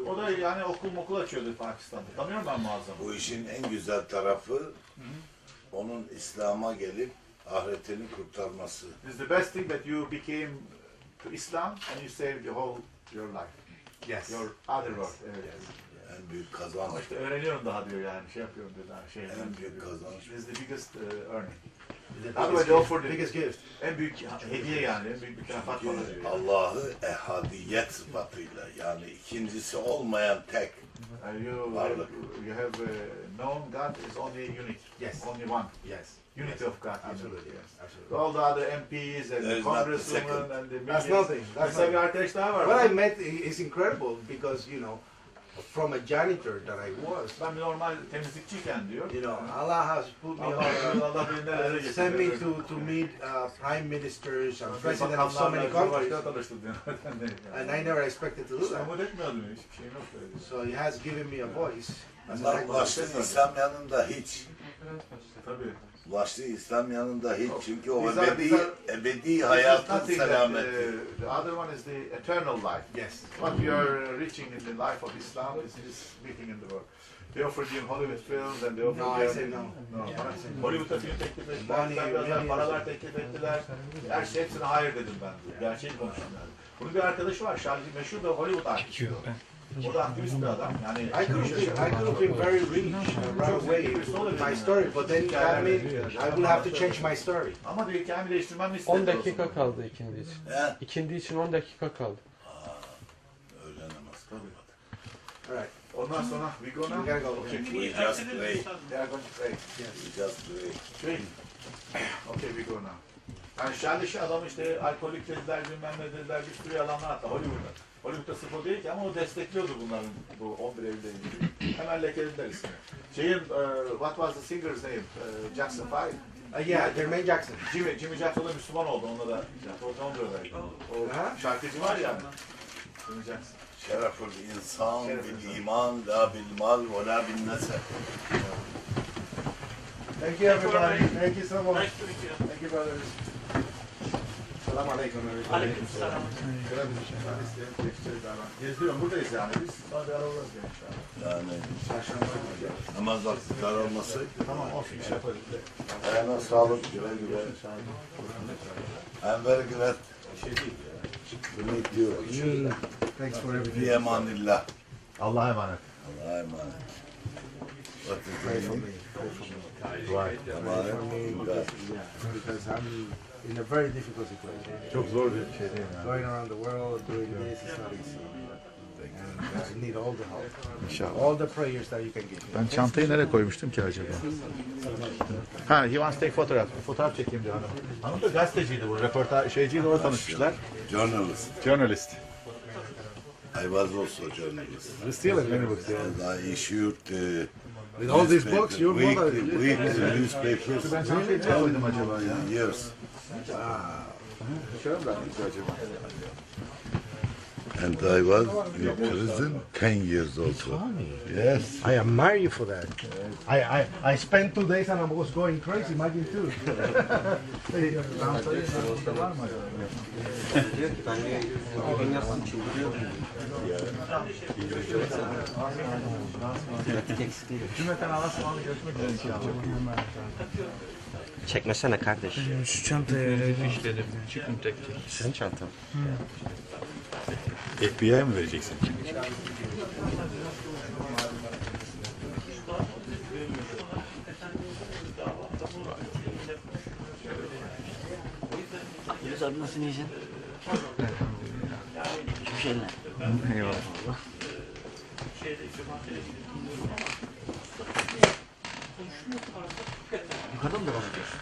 O da yani okul açıyordu Pakistan'da. Tanıyorum ben muazzam. Bu işin en güzel tarafı onun İslam'a gelip ahiretini kurtarması. It's the best thing that you became to Islam and you saved your whole your life. Yes. Your other world. Evet. En büyük kazanç. Ama işte öğreniyorum daha diyor yani şey yapıyorum diyor daha şey. En büyük kazanç. This is the biggest earning. The biggest gift. En büyük hediye yani en büyük mükafat bana diyor. Allah'ı ehadiyet sıfatıyla yani ikincisi olmayan tek varlık. You have known God is only unique. Yes. Only one. Yes. Unity of God. Absolutely. Yes. Absolutely. All the other MPs and There the is not the congresswomen second. and the That's millions. nothing. That's Mesela bir nothing. arkadaş daha var. What I met is incredible because, you know, from a janitor that I was, Ben bir normal temizlikçiyken diyor. you know, Allah has put me Allah beni nerelere on, sent me getirdi. to meet prime ministers and presidents of so Bakanlarla, many countries, Cumhurbaşkanı tanıştım diyor. and I never expected to do Hiç that. umut etmiyordum hiçbir şeyim yok böyle. So he has given me a voice. As an Bunlar actor. ulaştı İslam yanında hiç. Tabii. Ulaştı İslam yanında hiç. Çünkü o These are- ebedi hayatın Nothing that, selameti. the other one is the eternal life. Yes. What you are reaching in the life of Islam is this meeting in the world. They offered you Hollywood films and they offered No, you... I say no. Hollywood'a film teklif ettiler, Money, biraz millions. paralar teklif ettiler. Her şey hepsine hayır dedim ben. Gerçeği konuştum yani. Bunun bir arkadaşı var, meşhur da Hollywood artisti. O da aktivist bir adam. Yani I could have been very rich right away with my story, but then that meant I will have to change my story. Ama diyor hikayemi değiştirmem istedim. 10 dakika kaldı ikindi için. He? İkindi için 10 dakika kaldı. Öğle namazı kılmadı. All right. Ondan sonra we go We now. gotta go. Okay. We just Erteledim pray. Üstad. They are going to pray. We just pray. Pray. Okay, we go now. Yani şerleşi adam işte alkolik dediler, bilmem ne dediler, bir sürü yalanlar attı Hollywood'da. Hollywood'da sıfır değil ki ama o destekliyordu bunların bu 11 Eylül'le ilgili. Hemen lekelediler ismini. What was the singer's name? Jackson 5. Yeah, Jermaine Jackson. Jimmy Jackson da Müslüman oldu, onunla da Londra'daydı. O şarkıcı var ya, Jimmy Jackson. Şereful insan bil iman la bil mal ve la bil nesep. Thank you, everybody. Thank you so much. Nice to meet you. Thank you, brothers. Salam alaikum, everybody. Aleykümselam. Gezdiriyorum, buradayız yani biz. Sonra bir ara uğrarız gene inşallah. Yani namaz vakitler olması. Tamam olsun, iş yaparız. Ayağına sağlık, güle güle. I'm very glad to meet you. Thanks for everything. Fi emanillah. Allah'a emanet. Allah'a emanet. What is Pray the for name? me. Pray for me. Emanet. Because I'm in a very difficult situation. Çok zor bir şey değil yani. Going around the world doing this is not easy. And I need all the help. İnşallah. All the prayers that you can give me. Ben çantayı nereye koymuştum ki acaba? Ha, he wants to take photograph. Fotoğraf çekeyim diyor hanım. Hanım da gazeteciydi bu. Şeyciydi, orada tanışmışlar. Journalist. Journalist. I was also journalist. We still in many books, yeah. And I issued With all these books, you're more than... weekly newspapers Ben çantayı nereye koydum acaba ya? years. Şöyle bırakmıştı acaba. And I was in prison 10 years also. Yes. I admire you for that. I spent 2 days and I was going crazy, imagine too. Diyor ki ben diyor bugün yapsın çıldırıyor. Pratik eksikliği. Cümleten Allah'a ısmarladık, görüşmek üzere inşallah. Çekmesene kardeş. Şu çantaya İşledim. Çıkın tek tek. Sizin çantam. FBI'ye mi vereceksin? Üstad nasılsın iyisin? Hiçbir şeyler. Eyvallah. Yukarıda mı devam ediyorsun?